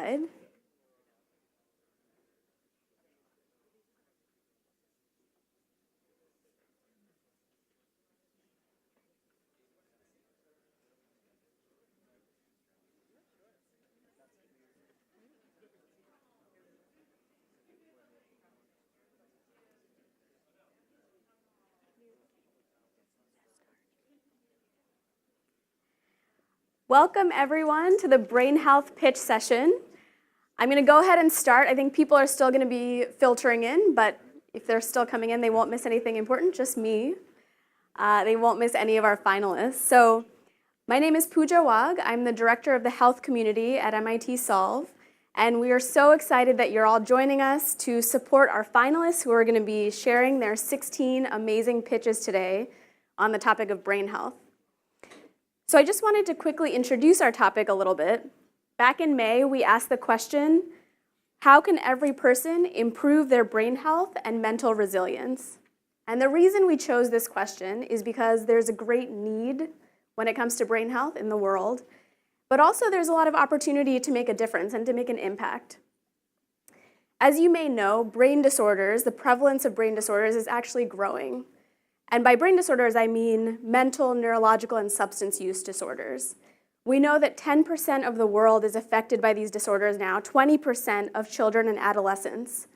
slide. Welcome everyone to the Brain Health Pitch session. I'm going to go ahead and start. I think people are still going to be filtering in, but if they're still coming in, they won't miss anything important, just me. They won't miss any of our finalists. So my name is Pooja Wag. I'm the Director of the Health Community at MIT Solve, and we are so excited that you're all joining us to support our finalists who are going to be sharing their 16 amazing pitches today on the topic of brain health. So I just wanted to quickly introduce our topic a little bit. Back in May, we asked the question, how can every person improve their brain health and mental resilience? And the reason we chose this question is because there's a great need when it comes to brain health in the world, but also there's a lot of opportunity to make a difference and to make an impact. As you may know, brain disorders, the prevalence of brain disorders is actually growing. And by brain disorders, I mean mental, neurological, and substance use disorders. We know that 10% of the world is affected by these disorders now, 20% of children and adolescents.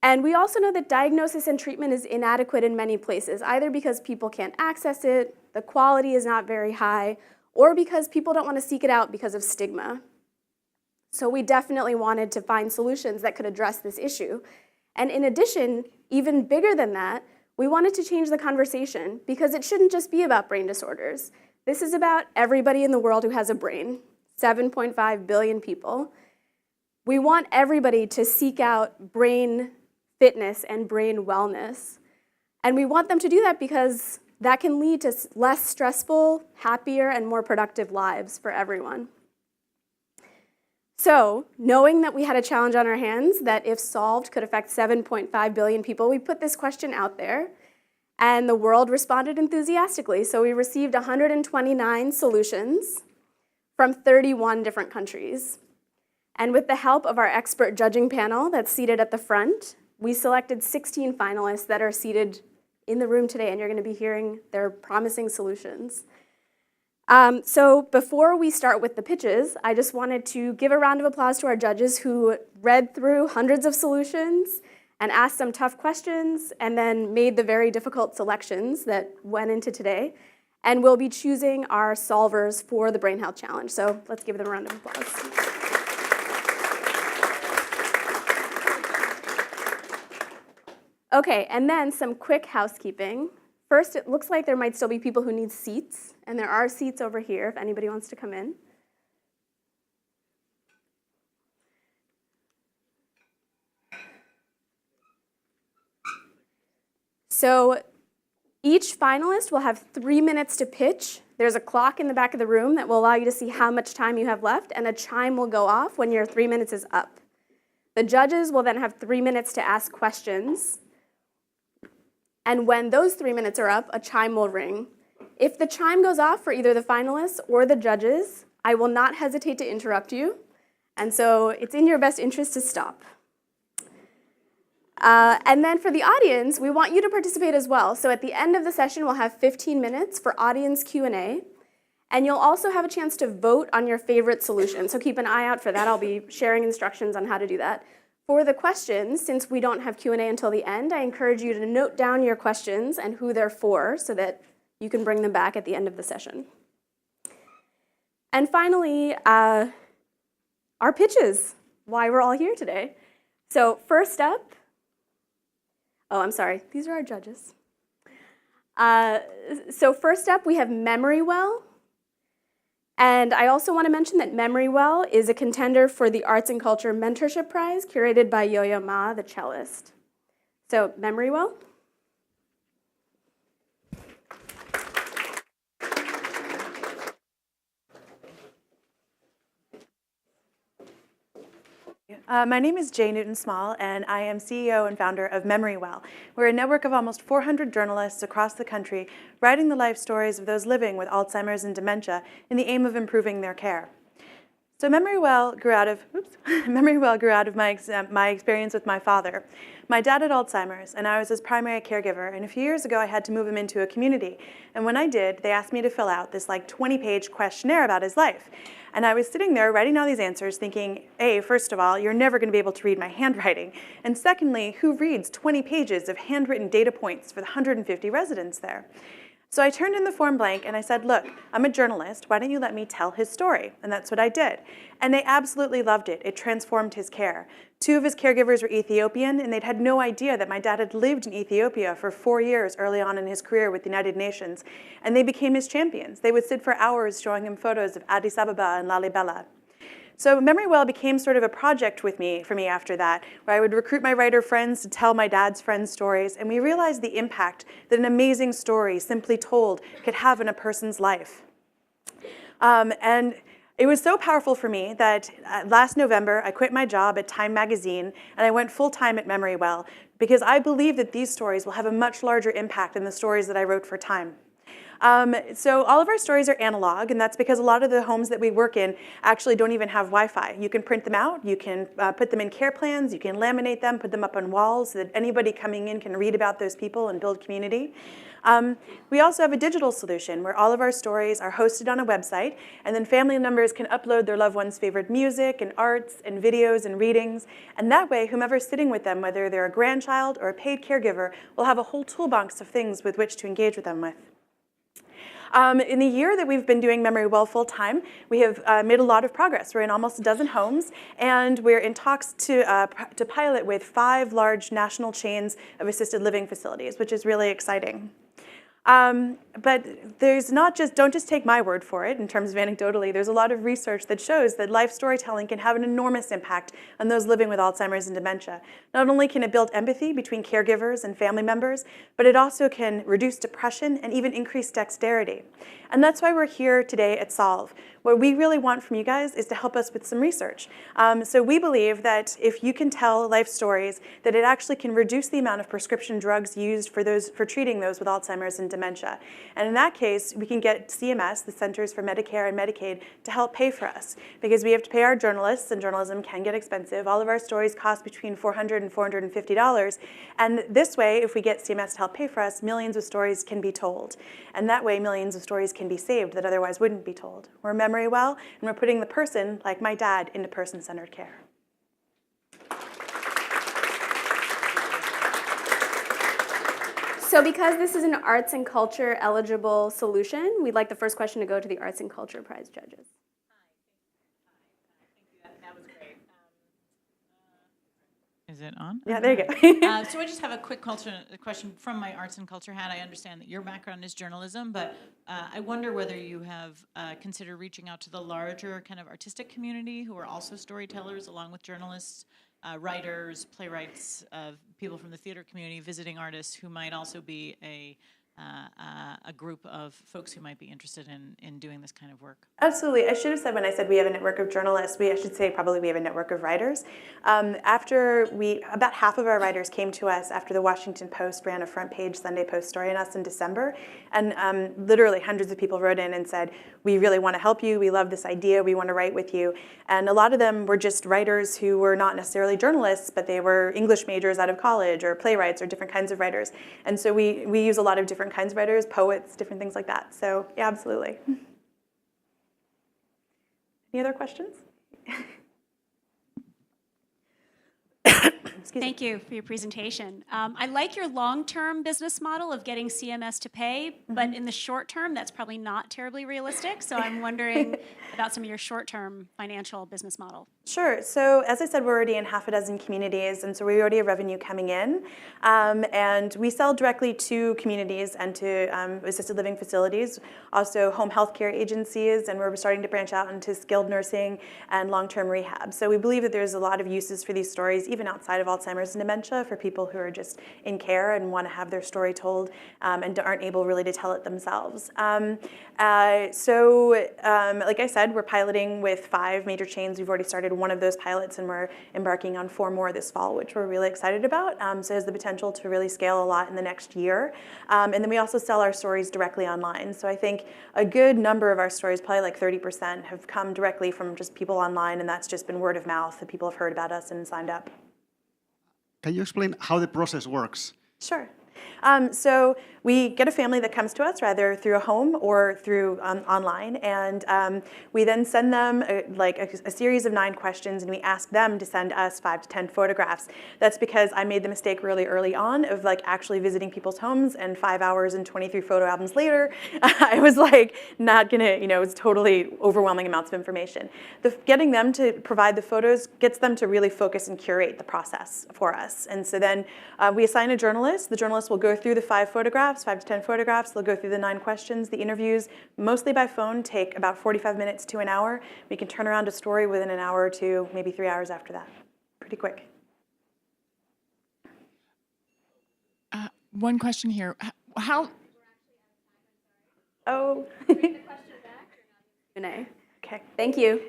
And we also know that diagnosis and treatment is inadequate in many places, either because people can't access it, the quality is not very high, or because people don't want to seek it out because of stigma. So we definitely wanted to find solutions that could address this issue. And in addition, even bigger than that, we wanted to change the conversation because it shouldn't just be about brain disorders. This is about everybody in the world who has a brain, 7.5 billion people. We want everybody to seek out brain fitness and brain wellness. And we want them to do that because that can lead to less stressful, happier, and more productive lives for everyone. So, knowing that we had a challenge on our hands that if solved could affect 7.5 billion people, we put this question out there and the world responded enthusiastically. So we received 129 solutions from 31 different countries. And with the help of our expert judging panel that's seated at the front, we selected 16 finalists that are seated in the room today, and you're going to be hearing their promising solutions. So before we start with the pitches, I just wanted to give a round of applause to our judges who read through hundreds of solutions and asked some tough questions and then made the very difficult selections that went into today. And we'll be choosing our solvers for the Brain Health Challenge. So let's give them a round of applause. Okay, and then some quick housekeeping. First, it looks like there might still be people who need seats, and there are seats over here if anybody wants to come in. So each finalist will have 3 minutes to pitch. There's a clock in the back of the room that will allow you to see how much time you have left, and a chime will go off when your 3 minutes is up. The judges will then have 3 minutes to ask questions. And when those 3 minutes are up, a chime will ring. If the chime goes off for either the finalists or the judges, I will not hesitate to interrupt you. And so it's in your best interest to stop. And then for the audience, we want you to participate as well. So at the end of the session, we'll have 15 minutes for audience Q&A. And you'll also have a chance to vote on your favorite solution. So keep an eye out for that. I'll be sharing instructions on how to do that. For the questions, since we don't have Q&A until the end, I encourage you to note down your questions and who they're for so that you can bring them back at the end of the session. And finally, our pitches, why we're all here today. So first up, I'm sorry, these are our judges. So first up, we have MemoryWell. And I also want to mention that MemoryWell is a contender for the Arts and Culture Mentorship Prize curated by Yo-Yo Ma, the cellist. So MemoryWell. My name is Jay Newton-Small, and I am CEO and founder of MemoryWell. We're a network of almost 400 journalists across the country writing the life stories of those living with Alzheimer's and dementia in the aim of improving their care. So Memory Well grew out of, my experience with my father. My dad had Alzheimer's, and I was his primary caregiver, and a few years ago I had to move him into a community. And when I did, they asked me to fill out this like 20-page questionnaire about his life. And I was sitting there writing down these answers thinking, A, first of all, you're never going to be able to read my handwriting. And secondly, who reads 20 pages of handwritten data points for the 150 residents there? So I turned in the form blank and I said, look, I'm a journalist. Why don't you let me tell his story? And that's what I did. And they absolutely loved it. It transformed his care. 2 of his caregivers were Ethiopian, and they'd had no idea that my dad had lived in Ethiopia for 4 years early on in his career with the United Nations. And they became his champions. They would sit for hours showing him photos of Addis Ababa and Lalibela. So Memory Well became sort of a project for me after that, where I would recruit my writer friends to tell my dad's friends' stories, and we realized the impact that an amazing story, simply told, could have in a person's life. And it was so powerful for me that last November, I quit my job at Time magazine, and I went full-time at Memory Well, because I believe that these stories will have a much larger impact than the stories that I wrote for Time. So all of our stories are analog, and that's because a lot of the homes that we work in actually don't even have Wi-Fi. You can print them out, you can put them in care plans, you can laminate them, put them up on walls so that anybody coming in can read about those people and build community. We also have a digital solution where all of our stories are hosted on a website, and then family members can upload their loved ones' favorite music and arts and videos and readings. And that way, whomever's sitting with them, whether they're a grandchild or a paid caregiver, will have a whole toolbox of things with which to engage with them with. In the year that we've been doing Memory Well full-time, we have made a lot of progress. We're in almost a dozen homes, and we're in talks to pilot with 5 large national chains of assisted living facilities, which is really exciting. But there's not just, don't just take my word for it in terms of anecdotally, there's a lot of research that shows that life storytelling can have an enormous impact on those living with Alzheimer's and dementia. Not only can it build empathy between caregivers and family members, but it also can reduce depression and even increase dexterity. And that's why we're here today at Solve. What we really want from you guys is to help us with some research. So we believe that if you can tell life stories, that it actually can reduce the amount of prescription drugs used for treating those with Alzheimer's and dementia. And in that case, we can get CMS, the Centers for Medicare and Medicaid, to help pay for us. Because we have to pay our journalists, and journalism can get expensive. All of our stories cost between $400 and $450. And this way, if we get CMS to help pay for us, millions of stories can be told. And that way, millions of stories can be saved that otherwise wouldn't be told. We're Memory Well, and we're putting the person, like my dad, into person-centered care. So because this is an arts and culture eligible solution, we'd like the first question to go to the Arts and Culture Prize judges. That was great. Is it on? Yeah, there you go. So I just have a quick question from my arts and culture hat. I understand that your background is journalism, but I wonder whether you have considered reaching out to the larger kind of artistic community who are also storytellers along with journalists, writers, playwrights, people from the theater community, visiting artists who might also be a group of folks who might be interested in doing this kind of work. Absolutely. I should have said when I said we have a network of journalists, I should say probably we have a network of writers. About half of our writers came to us after the Washington Post ran a front page Sunday Post story on us in December. And literally hundreds of people wrote in and said, we really want to help you. We love this idea. We want to write with you. And a lot of them were just writers who were not necessarily journalists, but they were English majors out of college or playwrights or different kinds of writers. And so we use a lot of different kinds of writers, poets, different things like that. So yeah, absolutely. Any other questions? Thank you for your presentation. I like your long-term business model of getting CMS to pay, but in the short term, that's probably not terribly realistic. So I'm wondering about some of your short-term financial business model. Sure. So as I said, we're already in half a dozen communities, and so we already have revenue coming in. And we sell directly to communities and to assisted living facilities, also home health care agencies, and we're starting to branch out into skilled nursing and long-term rehab. So we believe that there's a lot of uses for these stories, even outside of Alzheimer's Alzheimer's and dementia for people who are just in care and want to have their story told and aren't able really to tell it themselves. Like I said, we're piloting with 5 major chains. We've already started one of those pilots, and we're embarking on 4 more this fall, which we're really excited about. So it has the potential to really scale a lot in the next year. And then we also sell our stories directly online. So I think a good number of our stories, probably like 30%, have come directly from just people online, and that's just been word of mouth that people have heard about us and signed up. Can you explain how the process works? Sure. So we get a family that comes to us either through a home or through online, and we then send them a series of 9 questions, and we ask them to send us 5 to 10 photographs. That's because I made the mistake really early on of actually visiting people's homes, and 5 hours and 23 photo albums later, I was not gonna, it was totally overwhelming amounts of information. Getting them to provide the photos gets them to really focus and curate the process for us. And so then we assign a journalist. The journalist will go through the 5 photographs, 5 to 10 photographs. They'll go through the 9 questions. The interviews, mostly by phone, take about 45 minutes to an hour. We can turn around a story within an hour or 2, maybe 3 hours after that. Pretty quick. One question here. How? Oh. Q&A. Okay. Thank you.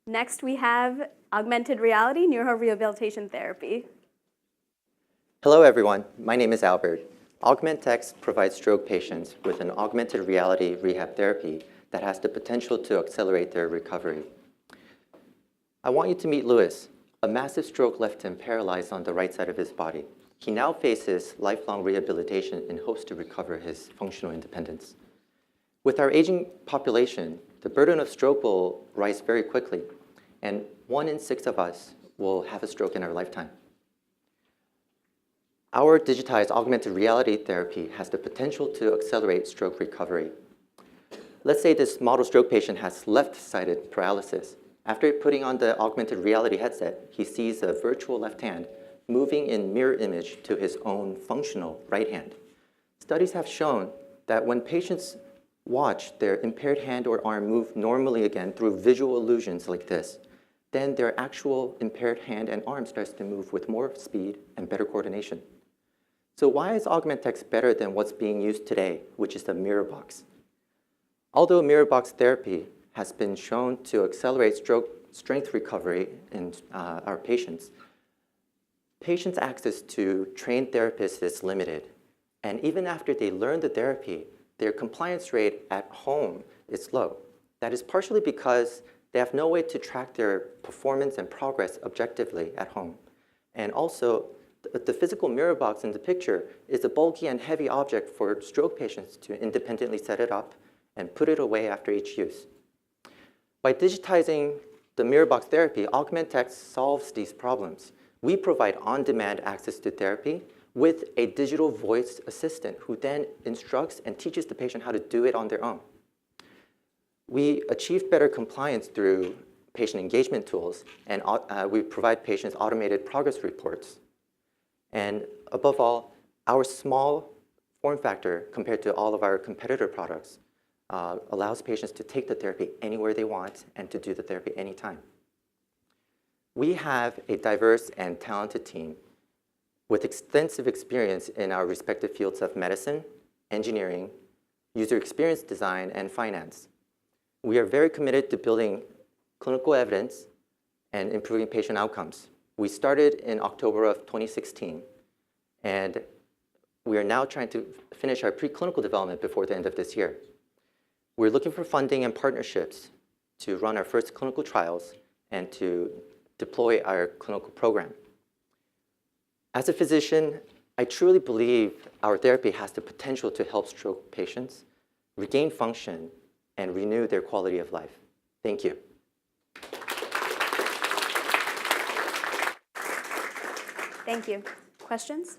Next, we have augmented reality neuro rehabilitation therapy. Hello, everyone. My name is Albert. Augmented provides stroke patients with an augmented reality rehab therapy that has the potential to accelerate their recovery. I want you to meet Louis. A massive stroke left him paralyzed on the right side of his body. He now faces lifelong rehabilitation in hopes to recover his functional independence. With our aging population, the burden of stroke will rise very quickly, and 1 in 6 of us will have a stroke in our lifetime. Our digitized augmented reality therapy has the potential to accelerate stroke recovery. Let's say this model stroke patient has left-sided paralysis. After putting on the augmented reality headset, he sees a virtual left hand moving in mirror image to his own functional right hand. Studies have shown that when patients watch their impaired hand or arm move normally again through visual illusions like this, then their actual impaired hand and arm starts to move with more speed and better coordination. So why is Augmented better than what's being used today, which is the mirror box? Although mirror box therapy has been shown to accelerate stroke strength recovery in our patients, patients' access to trained therapists is limited. And even after they learn the therapy, their compliance rate at home is low. That is partially because they have no way to track their performance and progress objectively at home. And also, the physical mirror box in the picture is a bulky and heavy object for stroke patients to independently set it up and put it away after each use. By digitizing the mirror box therapy, Augmented solves these problems. We provide on-demand access to therapy with a digital voice assistant who then instructs and teaches the patient how to do it on their own. We achieve better compliance through patient engagement tools, and we provide patients automated progress reports. And above all, our small form factor compared to all of our competitor products allows patients to take the therapy anywhere they want and to do the therapy anytime. We have a diverse and talented team with extensive experience in our respective fields of medicine, engineering, user experience design, and finance. We are very committed to building clinical evidence and improving patient outcomes. We started in October of 2016, and we are now trying to finish our preclinical development before the end of this year. We're looking for funding and partnerships to run our first clinical trials and to deploy our clinical program. As a physician, I truly believe our therapy has the potential to help stroke patients regain function and renew their quality of life. Thank you. Thank you. Questions?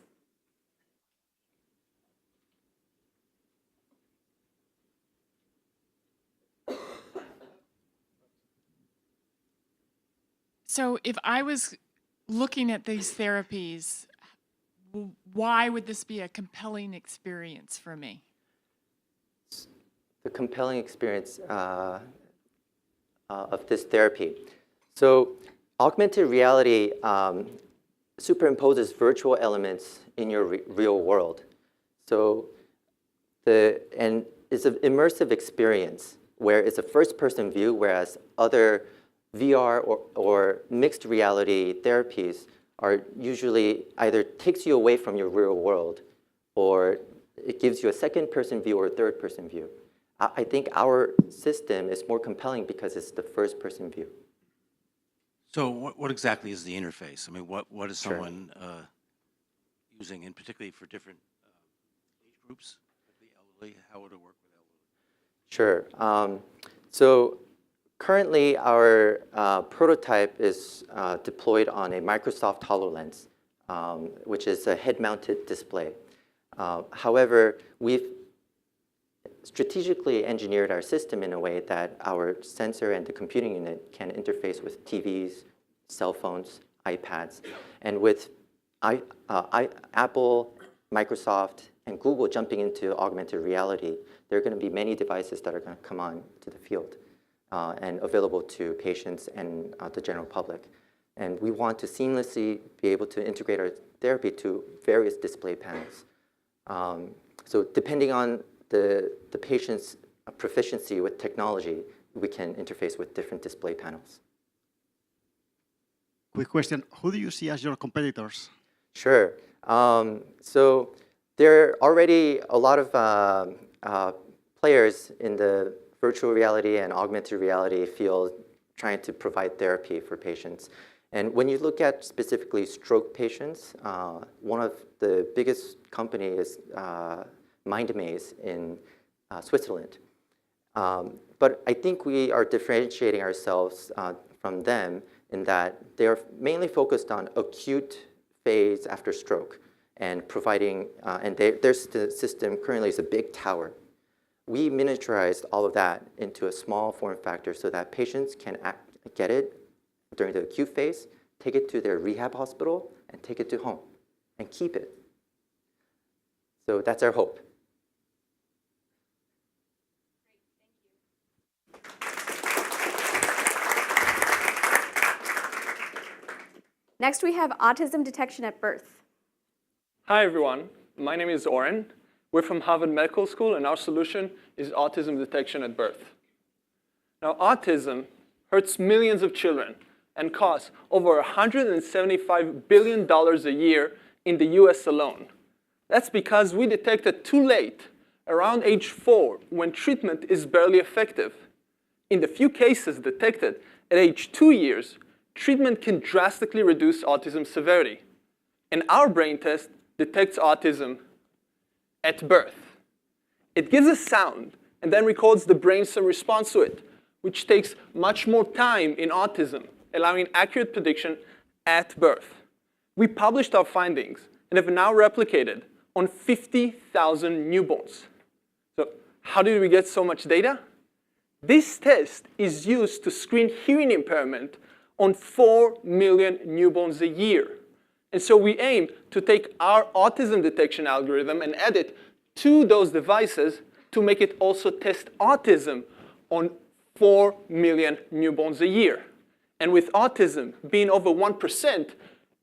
So if I was looking at these therapies, why would this be a compelling experience for me? the compelling experience of this therapy. So augmented reality superimposes virtual elements in your real world. So and it's an immersive experience where it's a first-person view, whereas other VR or mixed reality therapies are usually either takes you away from your real world or it gives you a second-person view or a third-person view. I think our system is more compelling because it's the first-person view. So what exactly is the interface? I mean, what is Sure. someone using, and particularly for different age groups, like the elderly, how would it work with elderly? Sure. So currently, our prototype is deployed on a Microsoft HoloLens, which is a head-mounted display. However, we've strategically engineered our system in a way that our sensor and the computing unit can interface with TVs, cell phones, iPads, and with Apple, Microsoft, and Google jumping into augmented reality, there are going to be many devices that are going to come on to the field and available to patients and the general public. And we want to seamlessly be able to integrate our therapy to various display panels. So depending on the patient's proficiency with technology, we can interface with different display panels. Quick question, who do you see as your competitors? Sure. So there are already a lot of players in the virtual reality and augmented reality field trying to provide therapy for patients. And when you look at specifically stroke patients, one of the biggest companies is MindMaze in Switzerland. But I think we are differentiating ourselves from them in that they are mainly focused on acute phase after stroke and providing, and their system currently is a big tower. We miniaturized all of that into a small form factor so that patients can get it during the acute phase, take it to their rehab hospital, and take it to home and keep it. So that's our hope. Next, we have autism detection at birth. Hi, everyone. My name is Oren. We're from Harvard Medical School, and our solution is autism detection at birth. Now, autism hurts millions of children and costs over $175 billion a year in the US alone. That's because we detect it too late, around age 4, when treatment is barely effective. In the few cases detected at age 2 years, treatment can drastically reduce autism severity. And our brain test detects autism at birth. It gives a sound and then records the brain's response to it, which takes much more time in autism, allowing accurate prediction at birth. We published our findings and have now replicated on 50,000 newborns. So how did we get so much data? This test is used to screen hearing impairment on 4 million newborns a year. And so we aim to take our autism detection algorithm and add it to those devices to make it also test autism on 4 million newborns a year. And with autism being over 1%,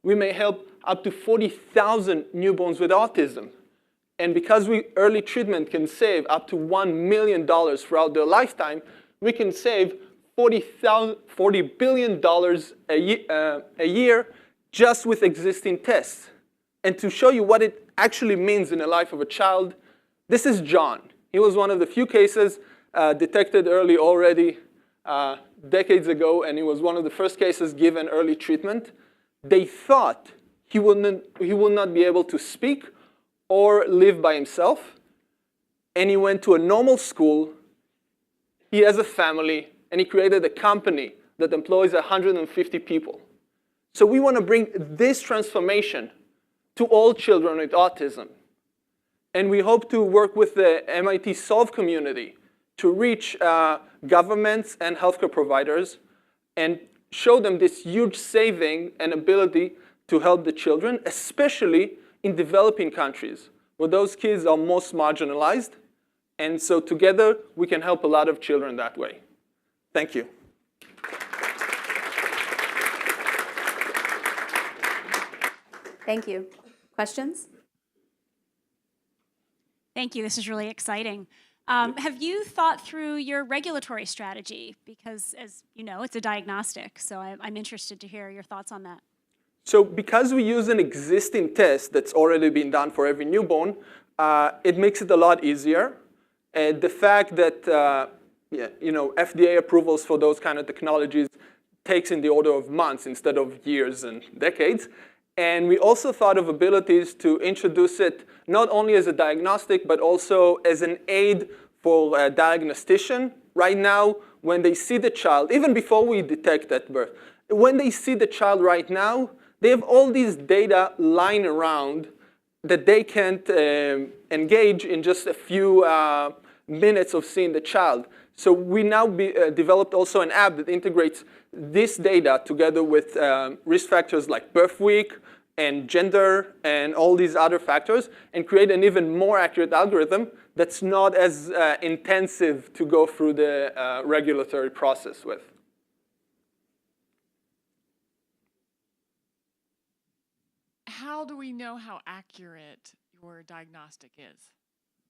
we may help up to 40,000 newborns with autism. And because early treatment can save up to $1 million throughout their lifetime, we can save $40 billion a year just with existing tests. And to show you what it actually means in the life of a child, this is John. He was one of the few cases detected early already decades ago, and he was one of the first cases given early treatment. They thought he would not be able to speak or live by himself, and he went to a normal school. He has a family, and he created a company that employs 150 people. So we want to bring this transformation to all children with autism. And we hope to work with the MIT Solve community to reach governments and healthcare providers and show them this huge saving and ability to help the children, especially in developing countries, where those kids are most marginalized And so together, we can help a lot of children that way. Thank you. Thank you. Questions? Thank you. This is really exciting. Have you thought through your regulatory strategy? Because, as you know, it's a diagnostic, so I'm interested to hear your thoughts on that. So because we use an existing test that's already been done for every newborn, it makes it a lot easier. And the fact that FDA approvals for those kind of technologies takes in the order of months instead of years and decades. And we also thought of abilities to introduce it not only as a diagnostic, but also as an aid for a diagnostician. Right now, when they see the child, even before we detect at birth, when they see the child right now, they have all these data lying around that they can't engage in just a few minutes of seeing the child. So we now developed also an app that integrates this data together with risk factors like birth week and gender and all these other factors, and create an even more accurate algorithm that's not as intensive to go through the regulatory process with. How do we know how accurate your diagnostic is?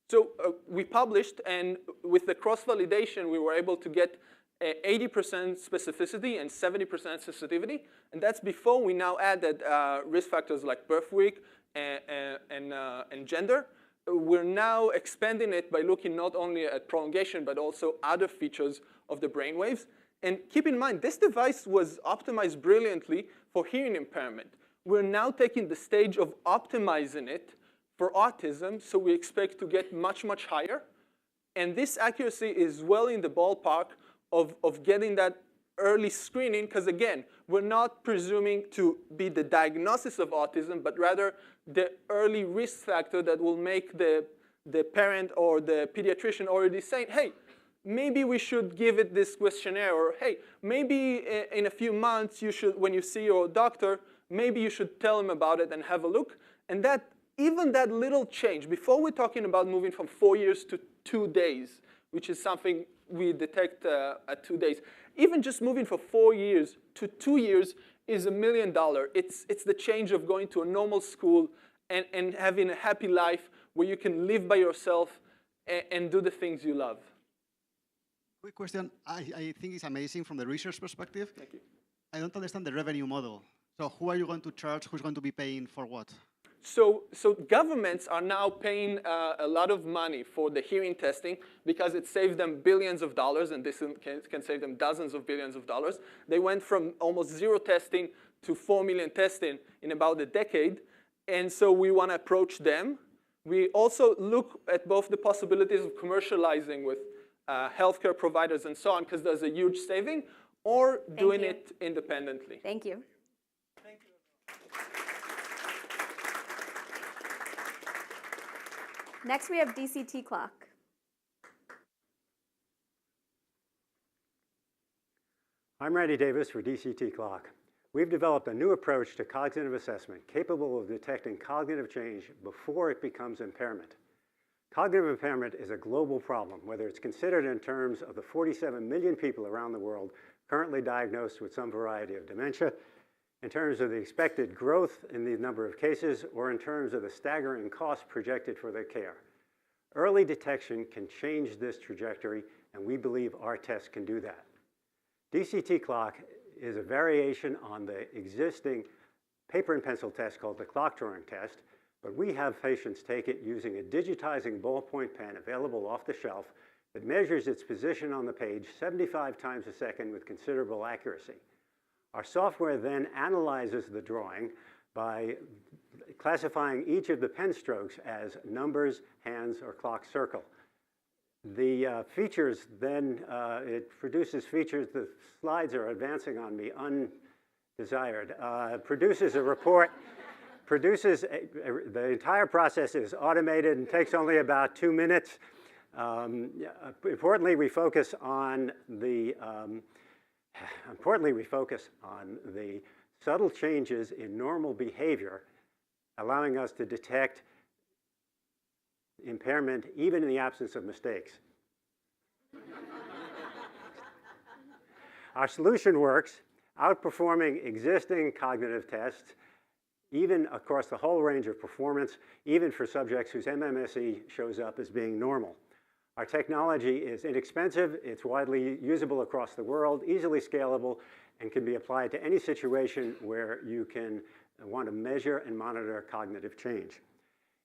So we published, and with the cross-validation, we were able to get 80% specificity and 70% sensitivity. And that's before we now added risk factors like birth week and gender. We're now expanding it by looking not only at prolongation, but also other features of the brainwaves. And keep in mind, this device was optimized brilliantly for hearing impairment. We're now taking the stage of optimizing it for autism, so we expect to get much, much higher. And this accuracy is well in the ballpark of getting that early screening, because again, we're not presuming to be the diagnosis of autism, but rather the early risk factor that will make the parent or the pediatrician already saying, hey, maybe we should give it this questionnaire, or hey, maybe in a few months you should, when you see your doctor, maybe you should tell him about it and have a look. And that, even that little change, before we're talking about moving from 4 years to 2 days, which is something we detect at 2 days, even just moving from 4 years to 2 years is $1 million. It's the change of going to a normal school and having a happy life where you can live by yourself and do the things you love. Quick question. I think it's amazing from the research perspective. Thank you. I don't understand the revenue model. So who are you going to charge? Who's going to be paying for what? So governments are now paying a lot of money for the hearing testing because it saves them billions of dollars, and this can save them dozens of billions of dollars. They went from almost 0 testing to 4 million testing in about a decade, and so we want to approach them. We also look at both the possibilities of commercializing with healthcare providers and so on, because there's a huge saving, or doing it independently. Thank you. Next, we have Dct Clock. I'm Randy Davis for Dct Clock. We've developed a new approach to cognitive assessment capable of detecting cognitive change before it becomes impairment. Cognitive impairment is a global problem, whether it's considered in terms of the 47 million people around the world currently diagnosed with some variety of dementia, in terms of the expected growth in the number of cases, or in terms of the staggering cost projected for their care. Early detection can change this trajectory, and we believe our test can do that. Dct Clock is a variation on the existing paper and pencil test called the clock Turing test, but we have patients take it using a digitizing ballpoint pen available off the shelf that measures its position on the page 75 times a second with considerable accuracy. Our software then analyzes the drawing by classifying each of the pen strokes as numbers, hands, or clock circle. The features then, it produces features, the slides are advancing on me, undesired, produces a report, the entire process is automated and takes only about 2 minutes. Importantly, we focus on the subtle changes in normal behavior, allowing us to detect impairment even in the absence of mistakes. Our solution works, outperforming existing cognitive tests, even across the whole range of performance, even for subjects whose MMSE shows up as being normal. Our technology is inexpensive, it's widely usable across the world, easily scalable, and can be applied to any situation where you can want to measure and monitor cognitive change.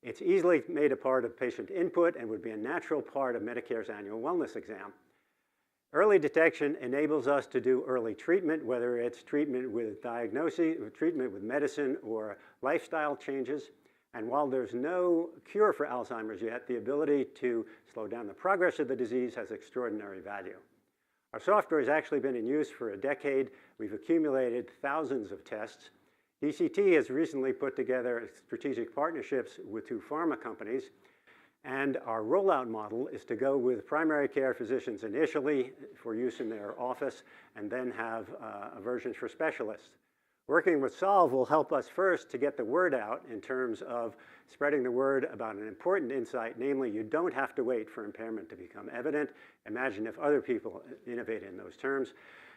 It's easily made a part of patient input and would be a natural part of Medicare's annual wellness exam. Early detection enables us to do early treatment, whether it's treatment with diagnosis, or treatment with medicine, or lifestyle changes. And while there's no cure for Alzheimer's yet, the ability to slow down the progress of the disease has extraordinary value. Our software has actually been in use for a decade. We've accumulated thousands of tests. DCT has recently put together strategic partnerships with 2 pharma companies. And our rollout model is to go with primary care physicians initially for use in their office, and then have a version for specialists. Working with Solve will help us first to get the word out in terms of spreading the word about an important insight, namely you don't have to wait for impairment to become evident. Imagine if other people innovate in those terms.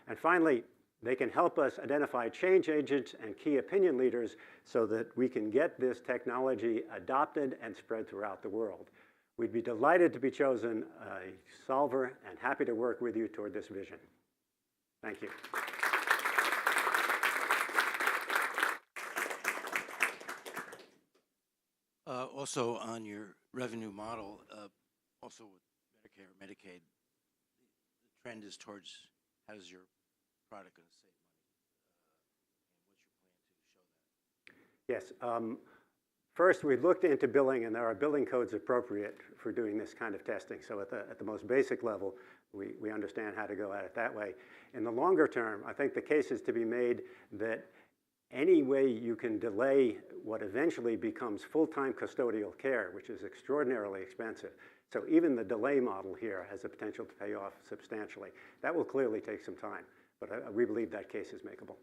And finally, they can help us identify change agents and key opinion leaders so that we can get this technology adopted and spread throughout the world. We'd be delighted to be chosen a solver and happy to work with you toward this vision. Thank you. Also on your revenue model, also with Medicare or Medicaid, the trend is towards how is your product going to save money? And what's your plan to show that? Yes. First, we looked into billing, and there are billing codes appropriate for doing this kind of testing. So at the most basic level, we understand how to go at it that way. In the longer term, I think the case is to be made that any way you can delay what eventually becomes full-time custodial care, which is extraordinarily expensive. So even the delay model here has the potential to pay off substantially. That will clearly take some time, but we believe that case is makeable.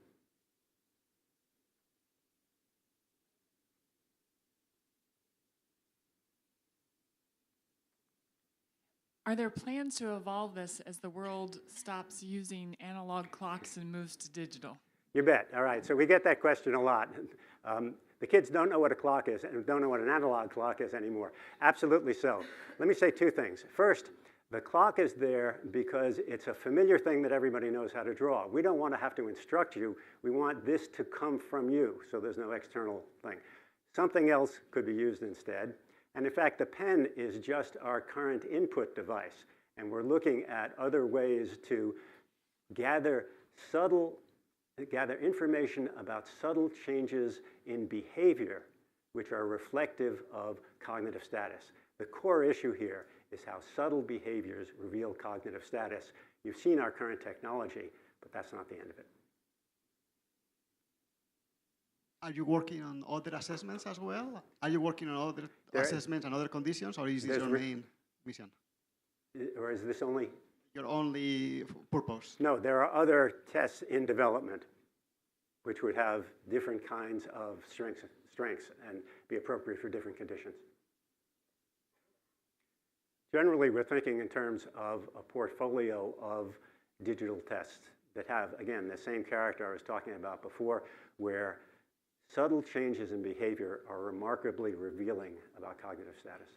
Are there plans to evolve this as the world stops using analog clocks and moves to digital? You bet. All right, so we get that question a lot. The kids don't know what a clock is and don't know what an analog clock is anymore. Absolutely so. Let me say 2 things. First, the clock is there because it's a familiar thing that everybody knows how to draw. We don't want to have to instruct you. We want this to come from you, so there's no external thing. Something else could be used instead. And in fact, the pen is just our current input device. And we're looking at other ways to gather information about subtle changes in behavior, which are reflective of cognitive status. The core issue here is how subtle behaviors reveal cognitive status. You've seen our current technology, but that's not the end of it. Are you working on other assessments as well? Are you working on other assessments and other conditions, or is this your main mission? Or is this only? Your only purpose? No, there are other tests in development which would have different kinds of strengths and be appropriate for different conditions. Generally, we're thinking in terms of a portfolio of digital tests that have, again, the same character I was talking about before, where subtle changes in behavior are remarkably revealing about cognitive status.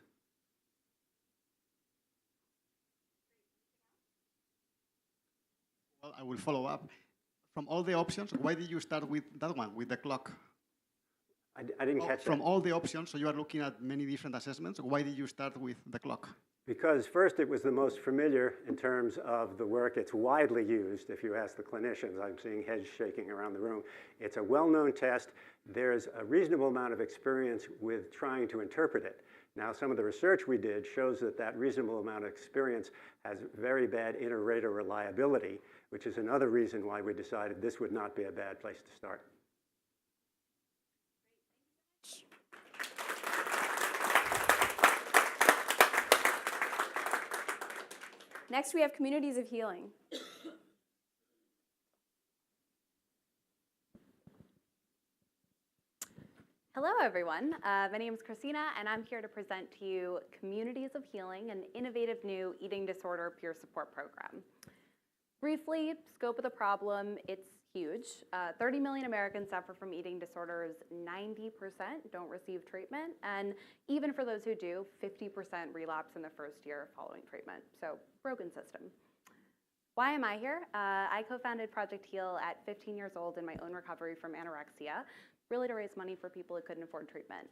Well, I will follow up. From all the options, why did you start with that one, with the clock? I didn't catch that. From all the options, so you are looking at many different assessments, why did you start with the clock? Because first, it was the most familiar in terms of the work. It's widely used. If you ask the clinicians, I'm seeing heads shaking around the room. It's a well-known test. There's a reasonable amount of experience with trying to interpret it. Now, some of the research we did shows that that reasonable amount of experience has very bad inter-rater reliability, which is another reason why we decided this would not be a bad place to start. Next, we have communities of healing. Hello, everyone. My name is Christina, and I'm here to present to you Communities of Healing, an innovative new eating disorder peer support program. Briefly, scope of the problem, it's huge. 30 million Americans suffer from eating disorders, 90% don't receive treatment, and even for those who do, 50% relapse in the first year following treatment. So, broken system. Why am I here? I co-founded Project Heal at 15 years old in my own recovery from anorexia, really to raise money for people who couldn't afford treatment.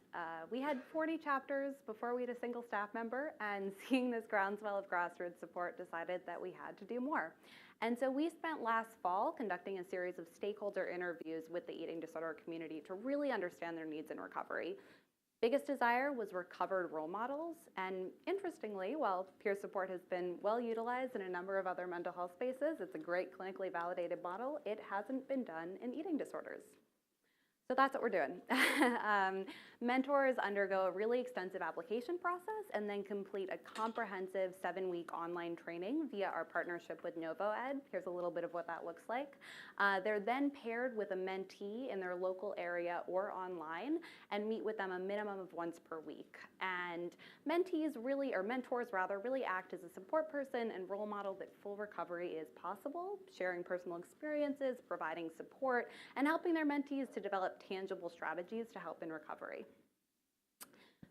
We had 40 chapters before we had a single staff member, and seeing this groundswell of grassroots support, decided that we had to do more. And so we spent last fall conducting a series of stakeholder interviews with the eating disorder community to really understand their needs in recovery. Biggest desire was recovered role models, and interestingly, while peer support has been well utilized in a number of other mental health spaces, it's a great clinically validated model, it hasn't been done in eating disorders. So that's what we're doing. Mentors undergo a really extensive application process and then complete a comprehensive 7-week online training via our partnership with NovoEd. Here's a little bit of what that looks like. They're then paired with a mentee in their local area or online and meet with them a minimum of once per week. And mentors really act as a support person and role model that full recovery is possible, sharing personal experiences, providing support, and helping their mentees to develop tangible strategies to help in recovery.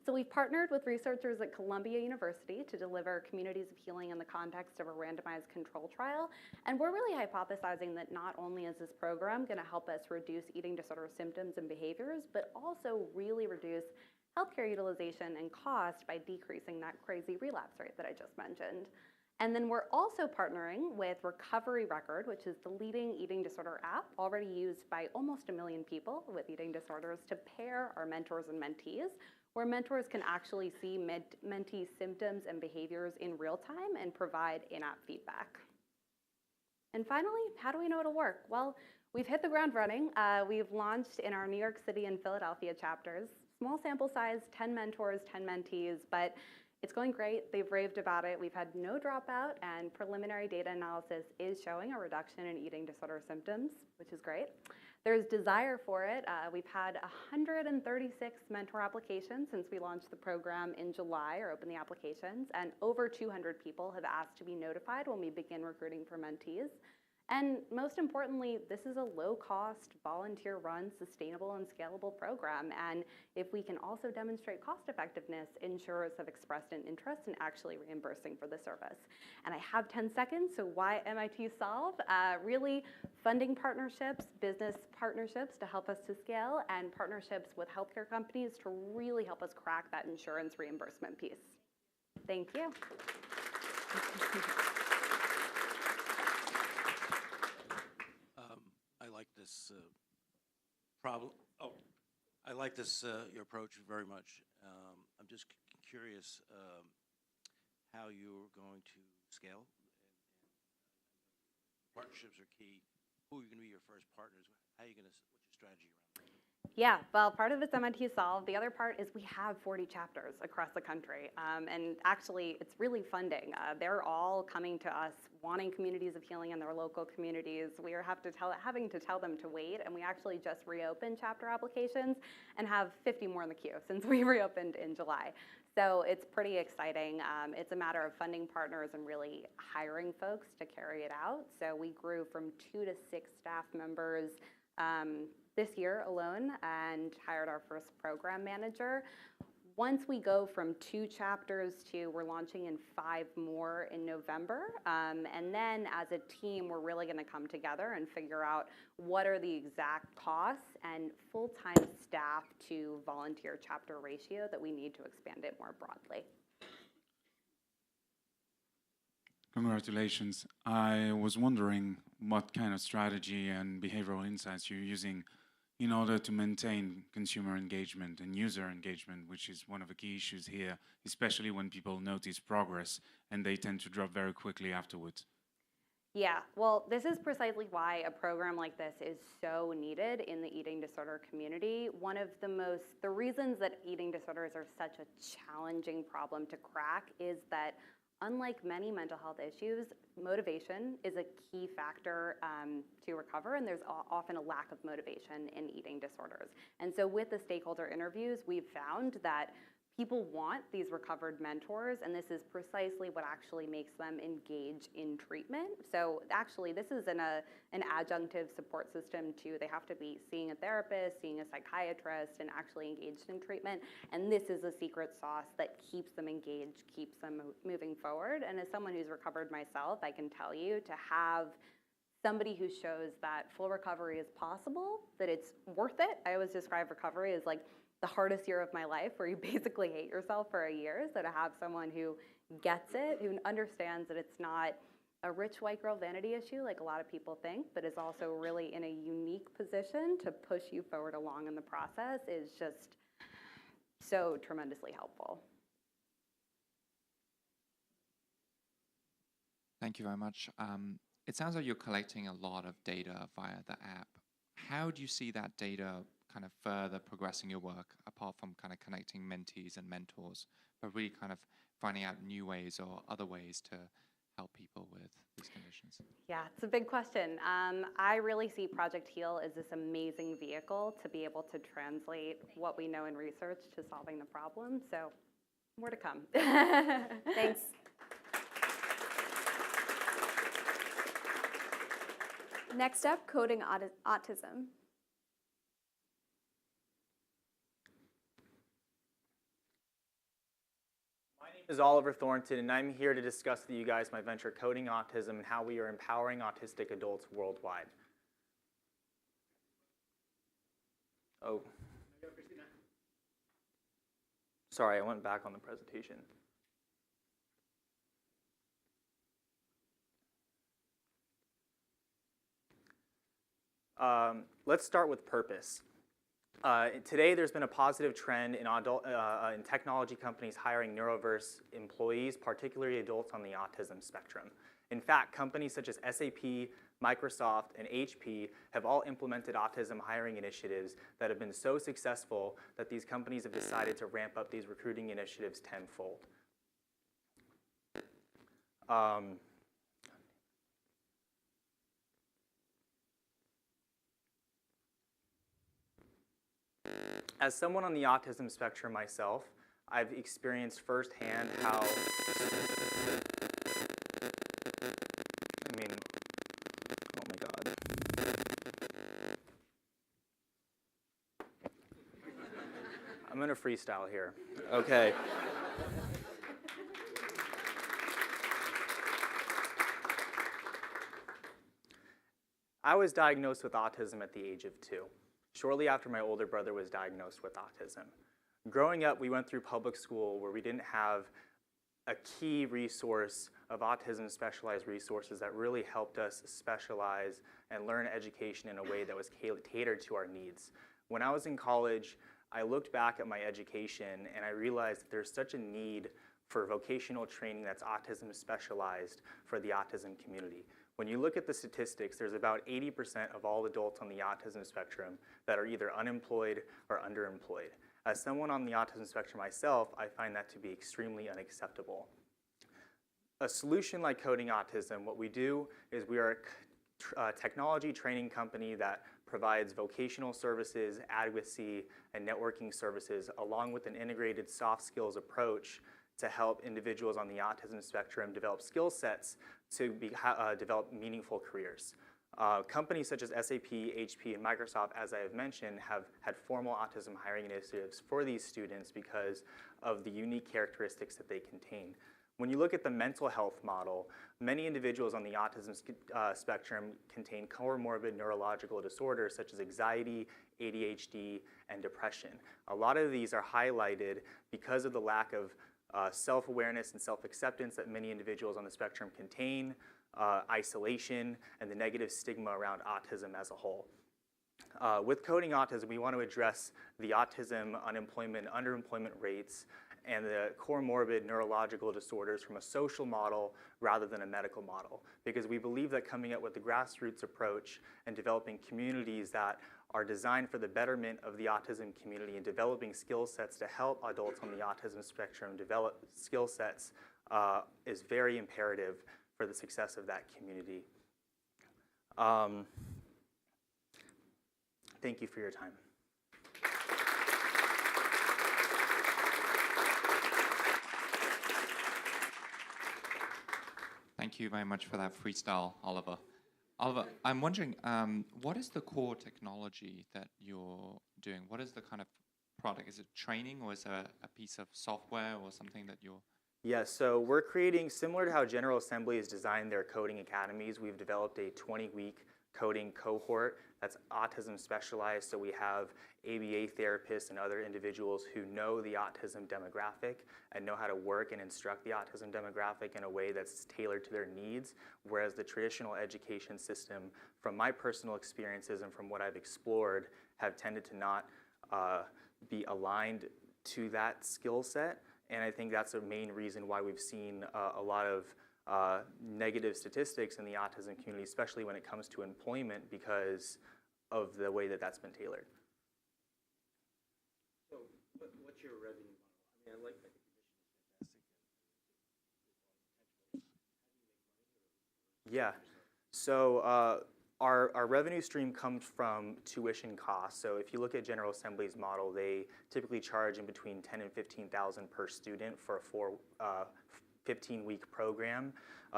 So we've partnered with researchers at Columbia University to deliver Communities of Healing in the context of a randomized control trial. And we're really hypothesizing that not only is this program going to help us reduce eating disorder symptoms and behaviors, but also really reduce healthcare utilization and cost by decreasing that crazy relapse rate that I just mentioned. And then we're also partnering with Recovery Record, which is the leading eating disorder app already used by almost 1 million people with eating disorders, to pair our mentors and mentees, where mentors can actually see mentee symptoms and behaviors in real time and provide in-app feedback. And finally, how do we know it'll work? Well, we've hit the ground running. We've launched in our New York City and Philadelphia chapters. Small sample size, 10 mentors, 10 mentees, but it's going great. They've raved about it. We've had no dropout, and preliminary data analysis is showing a reduction in eating disorder symptoms, which is great. There's desire for it. We've had 136 mentor applications since we launched the program in July, or opened the applications, and over 200 people have asked to be notified when we begin recruiting for mentees. And most importantly, this is a low-cost, volunteer-run, sustainable and scalable program. And if we can also demonstrate cost-effectiveness, insurers have expressed an interest in actually reimbursing for the service. And I have 10 seconds, so why MIT Solve? Really funding partnerships, business partnerships to help us to scale, and partnerships with healthcare companies to really help us crack that insurance reimbursement piece. Thank you. I like this problem. Oh, I like this your approach very much. I'm just curious how you're going to scale. Partnerships are key. Who are going to be your first partners? How are you going to? What's your strategy around that? Yeah, well, part of it's MIT Solve. The other part is we have 40 chapters across the country. And actually, it's really funding. They're all coming to us wanting communities of healing in their local communities. We are having to tell them to wait, and we actually just reopened chapter applications and have 50 more in the queue since we reopened in July. So it's pretty exciting. It's a matter of funding partners and really hiring folks to carry it out. So we grew from 2 to 6 staff members this year alone, and hired our first program manager. Once we go from 2 chapters to, we're launching in 5 more in November, and then as a team, we're really gonna come together and figure out what are the exact costs and full-time staff to volunteer chapter ratio that we need to expand it more broadly. Congratulations. I was wondering what kind of strategy and behavioral insights you're using in order to maintain consumer engagement and user engagement, which is one of the key issues here, especially when people notice progress and they tend to drop very quickly afterwards. Yeah, well, this is precisely why a program like this is so needed in the eating disorder community. One of the reasons that eating disorders are such a challenging problem to crack is that Unlike many mental health issues, motivation is a key factor to recover, and there's often a lack of motivation in eating disorders. And so with the stakeholder interviews, we've found that people want these recovered mentors, and this is precisely what actually makes them engage in treatment. So actually, this is an adjunctive support system too. They have to be seeing a therapist, seeing a psychiatrist, and actually engaged in treatment. And this is a secret sauce that keeps them engaged, keeps them moving forward. And as someone who's recovered myself, I can tell you to have somebody who shows that full recovery is possible, that it's worth it. I always describe recovery as like the hardest year of my life, where you basically hate yourself for a year. So to have someone who gets it, who understands that it's not a rich white girl vanity issue like a lot of people think, but is also really in a unique position to push you forward along in the process, is just so tremendously helpful. Thank you very much. It sounds like you're collecting a lot of data via the app. How do you see that data kind of further progressing your work, apart from kind of connecting mentees and mentors, but really kind of finding out new ways or other ways to help people with these conditions? Yeah, it's a big question. I really see Project HEAL as this amazing vehicle to be able to translate what we know in research to solving the problem. So more to come. Thanks. Next up, coding autism. My name is Oliver Thornton, and I'm here to discuss with you guys my venture Coding Autism and how we are empowering autistic adults worldwide. Oh. Sorry, I went back on the presentation. Let's start with purpose. Today, there's been a positive trend in technology companies hiring neuroverse employees, particularly adults on the autism spectrum. In fact, companies such as SAP, Microsoft, and HP have all implemented autism hiring initiatives that have been so successful that these companies have decided to ramp up these recruiting initiatives tenfold. As someone on the autism spectrum myself, I've experienced firsthand how, oh my God. I'm gonna freestyle here. Okay. I was diagnosed with autism at the age of 2. Shortly after my older brother was diagnosed with autism. Growing up, we went through public school where we didn't have a key resource of autism specialized resources that really helped us specialize and learn education in a way that was catered to our needs. When I was in college, I looked back at my education and I realized that there's such a need for vocational training that's autism specialized for the autism community. When you look at the statistics, there's about 80% of all adults on the autism spectrum that are either unemployed or underemployed. As someone on the autism spectrum myself, I find that to be extremely unacceptable. A solution like Coding Autism, what we do is we are a technology training company that provides vocational services, advocacy, and networking services, along with an integrated soft skills approach to help individuals on the autism spectrum develop skill sets to develop meaningful careers. Companies such as SAP, HP, and Microsoft, as I have mentioned, have had formal autism hiring initiatives for these students because of the unique characteristics that they contain. When you look at the mental health model, many individuals on the autism spectrum contain comorbid neurological disorders such as anxiety, ADHD, and depression. A lot of these are highlighted because of the lack of self-awareness and self-acceptance that many individuals on the spectrum contain, isolation, and the negative stigma around autism as a whole. With Coding Autism, we want to address the autism, unemployment, underemployment rates, and the comorbid neurological disorders from a social model rather than a medical model, because we believe that coming up with the grassroots approach and developing communities that are designed for the betterment of the autism community and developing skill sets to help adults on the autism spectrum develop skill sets is very imperative for the success of that community. Thank you for your time. Thank you very much for that freestyle, Oliver. Oliver, I'm wondering, what is the core technology that you're doing? What is the kind of product? Is it training, or is it a piece of software or something that you're... Yeah, so we're creating, similar to how General Assembly has designed their coding academies, we've developed a 20-week coding cohort that's autism specialized. So we have ABA therapists and other individuals who know the autism demographic and know how to work and instruct the autism demographic in a way that's tailored to their needs, whereas the traditional education system, from my personal experiences and from what I've explored, have tended to not be aligned to that skill set. And I think that's a main reason why we've seen a lot of negative statistics in the autism community, especially when it comes to employment, because of the way that that's been tailored. So, what's your revenue model? I mean, I like that your mission is fantastic. Yeah. So our revenue stream comes from tuition costs. So if you look at General Assembly's model, they typically charge in between $10,000 and $15,000 per student for a 15-week program.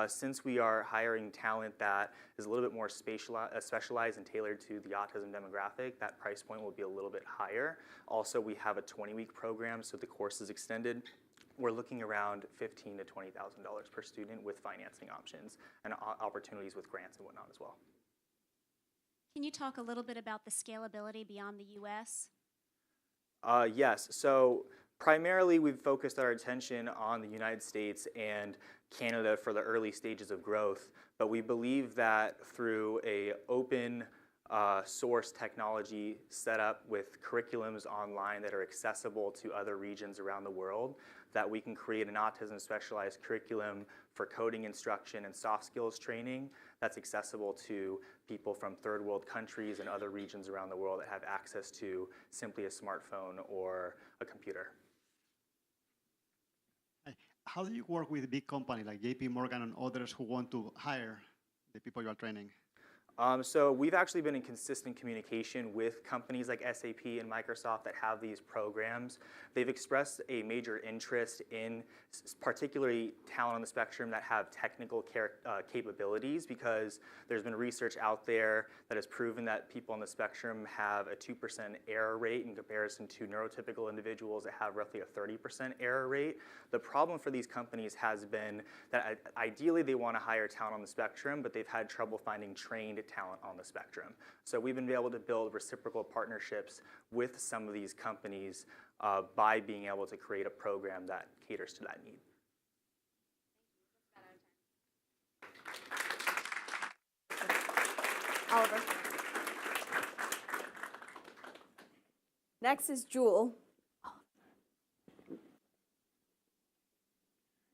Since we are hiring talent that is a little bit more specialized and tailored to the autism demographic, that price point will be a little bit higher. Also, we have a 20-week program, so the course is extended. We're looking around $15,000 to $20,000 per student with financing options and opportunities with grants and whatnot as well. Can you talk a little bit about the scalability beyond the US? Yes, so primarily we've focused our attention on the United States and Canada for the early stages of growth, but we believe that through a open source technology set up with curriculums online that are accessible to other regions around the world, that we can create an autism specialized curriculum for coding instruction and soft skills training that's accessible to people from third world countries and other regions around the world that have access to simply a smartphone or a computer. How do you work with big companies like JP Morgan and others who want to hire the people you are training? So we've actually been in consistent communication with companies like SAP and Microsoft that have these programs. They've expressed a major interest in particularly talent on the spectrum that have technical capabilities, because there's been research out there that has proven that people on the spectrum have a 2% error rate in comparison to neurotypical individuals that have roughly a 30% error rate. The problem for these companies has been that ideally they want to hire talent on the spectrum, but they've had trouble finding trained talent on the spectrum. So we've been able to build reciprocal partnerships with some of these companies by being able to create a program that caters to that need. Oliver. Next is Jewel.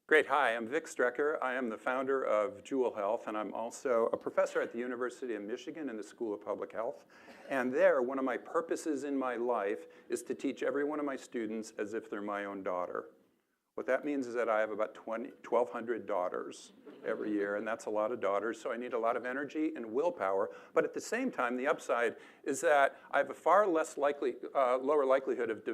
Great. Hi, I'm Vic Strecker. I am the founder of Jewel Health, and I'm also a professor at the University of Michigan in the School of Public Health. And there, one of my purposes in my life is to teach every one of my students as if they're my own daughter. What that means is that I have about 1,200 daughters every year, and that's a lot of daughters, so I need a lot of energy and willpower. But at the same time, the upside is that I have a far less lower likelihood of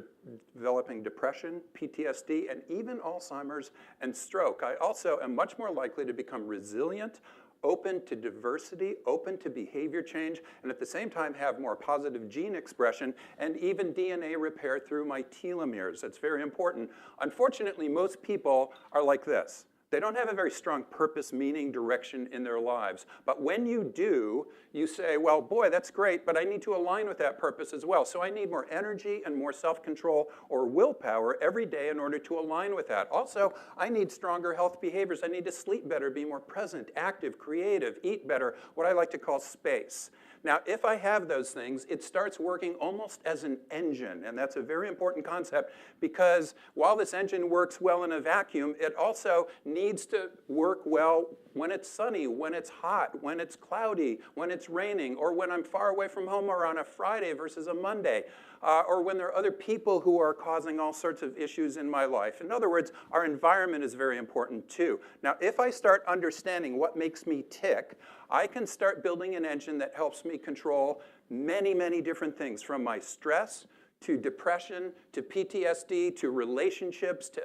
developing depression, PTSD, and even Alzheimer's and stroke. I also am much more likely to become resilient, open to diversity, open to behavior change, and at the same time have more positive gene expression and even DNA repair through my telomeres. That's very important. Unfortunately, most people are like this. They don't have a very strong purpose, meaning, direction in their lives. But when you do, you say, well, boy, that's great, but I need to align with that purpose as well. So I need more energy and more self-control or willpower every day in order to align with that. Also, I need stronger health behaviors. I need to sleep better, be more present, active, creative, eat better, what I like to call space. Now, if I have those things, it starts working almost as an engine, and that's a very important concept because while this engine works well in a vacuum, it also needs to work well when it's sunny, when it's hot, when it's cloudy, when it's raining, or when I'm far away from home or on a Friday versus a Monday, or when there are other people who are causing all sorts of issues in my life. In other words, our environment is very important too. Now, if I start understanding what makes me tick, I can start building an engine that helps me control many, many different things, from my stress to depression, to PTSD, to relationships, to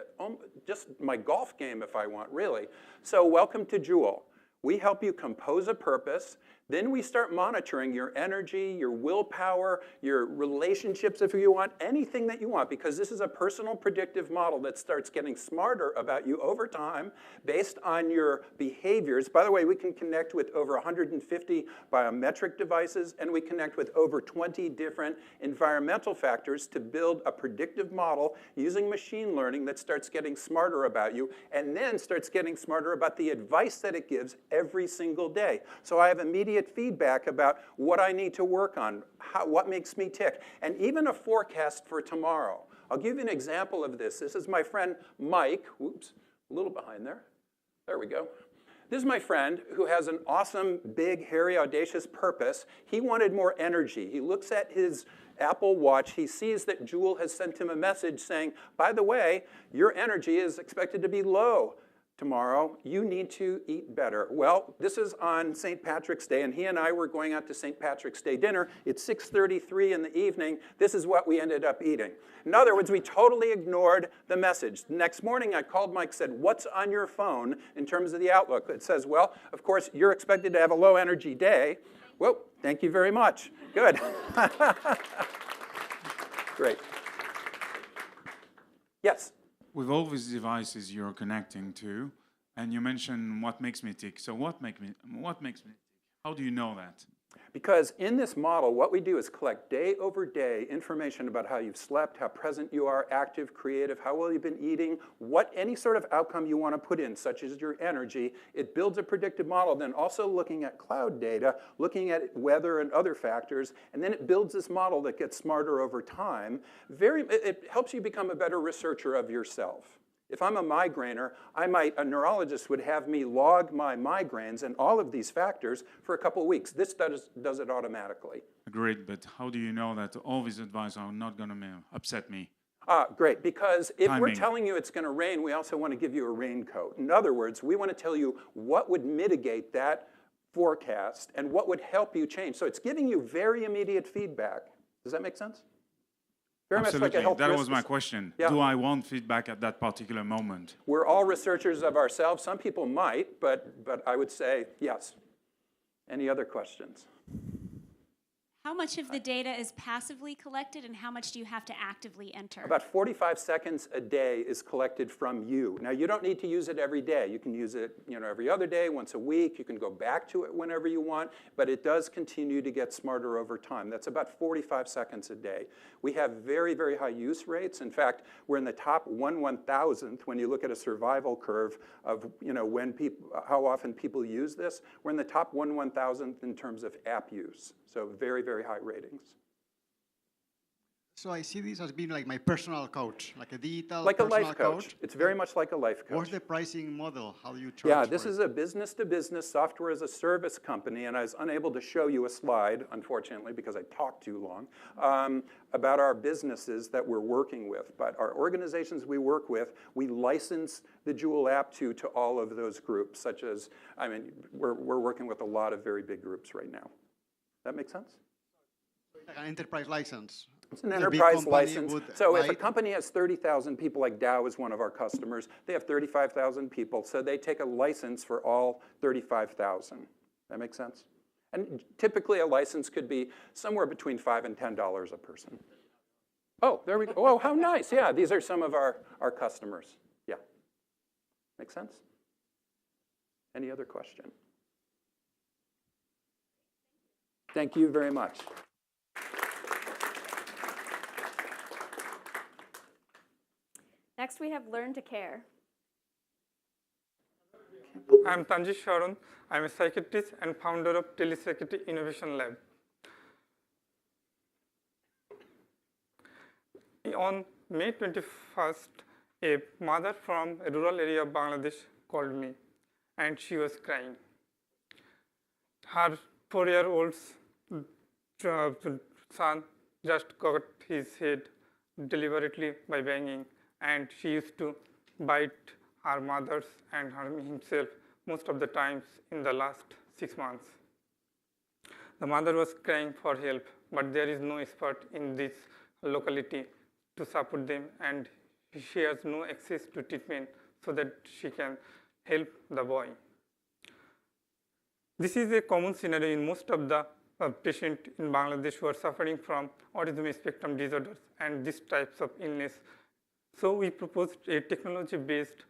just my golf game if I want, really. So welcome to Jewel. We help you compose a purpose. Then we start monitoring your energy, your willpower, your relationships if you want, anything that you want, because this is a personal predictive model that starts getting smarter about you over time based on your behaviors. By the way, we can connect with over 150 biometric devices, and we connect with over 20 different environmental factors to build a predictive model using machine learning that starts getting smarter about you and then starts getting smarter about the advice that it gives every single day. So I have immediate feedback about what I need to work on, what makes me tick, and even a forecast for tomorrow. I'll give you an example of this. This is my friend Mike. Whoops, a little behind there. There we go. This is my friend who has an awesome, big, hairy, audacious purpose. He wanted more energy. He looks at his Apple Watch. He sees that Jewel has sent him a message saying, by the way, your energy is expected to be low tomorrow. You need to eat better. Well, this is on St. Patrick's Day, and he and I were going out to St. Patrick's Day dinner. It's 6:33 in the evening. This is what we ended up eating. In other words, we totally ignored the message. The next morning, I called Mike, said, what's on your phone in terms of the outlook? It says, well, of course, you're expected to have a low energy day. Well, thank you very much. Good. Great. Yes? With all these devices you're connecting to, and you mentioned what makes me tick. So what makes me tick? How do you know that? Because in this model, what we do is collect day over day information about how you've slept, how present you are, active, creative, how well you've been eating, any sort of outcome you want to put in, such as your energy. It builds a predictive model, then also looking at cloud data, looking at weather and other factors, and then it builds this model that gets smarter over time. It helps you become a better researcher of yourself. If I'm a migrainer, a neurologist would have me log my migraines and all of these factors for a couple of weeks. This does it automatically. Agreed, but how do you know that all these advice are not going to upset me? Great, because if we're Timing. telling you it's going to rain, we also want to give you a raincoat. In other words, we want to tell you what would mitigate that forecast and what would help you change. So it's giving you very immediate feedback. Does that make sense? Very Absolutely. much like a health That risk was my question. Yeah. Do I want feedback at that particular moment? We're all researchers of ourselves. Some people might, but I would say yes. Any other questions? How much of the data is passively collected and how much do you have to actively enter? About 45 seconds a day is collected from you. Now, you don't need to use it every day. You can use it every other day, once a week. You can go back to it whenever you want, but it does continue to get smarter over time. That's about 45 seconds a day. We have very, very high use rates. In fact, we're in the top 1/1000th when you look at a survival curve of how often people use this. We're in the top 1/1000th in terms of app use. So very, very high ratings. So I see this as being like my personal coach, like a digital like a personal life coach. It's very much like a life coach. What's the pricing model? How do you charge? Yeah, this for is it? a business-to-business software as a service company, and I was unable to show you a slide, unfortunately, because I talked too long, about our businesses that we're working with. But our organizations we work with, we license the Jewel app to all of those groups, such as, we're working with a lot of very big groups right now. That make sense? Like an enterprise license. It's an A big enterprise company license. would So if buy a it? company has 30,000 people, like Dow is one of our customers, they have 35,000 people, so they take a license for all 35,000. That make sense? And typically a license could be somewhere between $5 and $10 a person. Oh, there we go. Oh, how nice. Yeah, these are some of our customers. Yeah. Make sense? Any other question? Thank you very much. Next, we have Learn to Care. I'm Tanji Sharon. I'm a psychiatrist and founder of Telepsychiatry Innovation Lab. On May 21st, a mother from a rural area of Bangladesh called me, and she was crying. Her 4-year-old son just got his head deliberately by banging, and she used to bite her mothers and himself most of the times in the last 6 months. The mother was crying for help, but there is no expert in this locality to support them, and she has no access to treatment so that she can help the boy. This is a common scenario in most of the patients in Bangladesh who are suffering from autism spectrum disorders and these types of illness. So we proposed a technology-based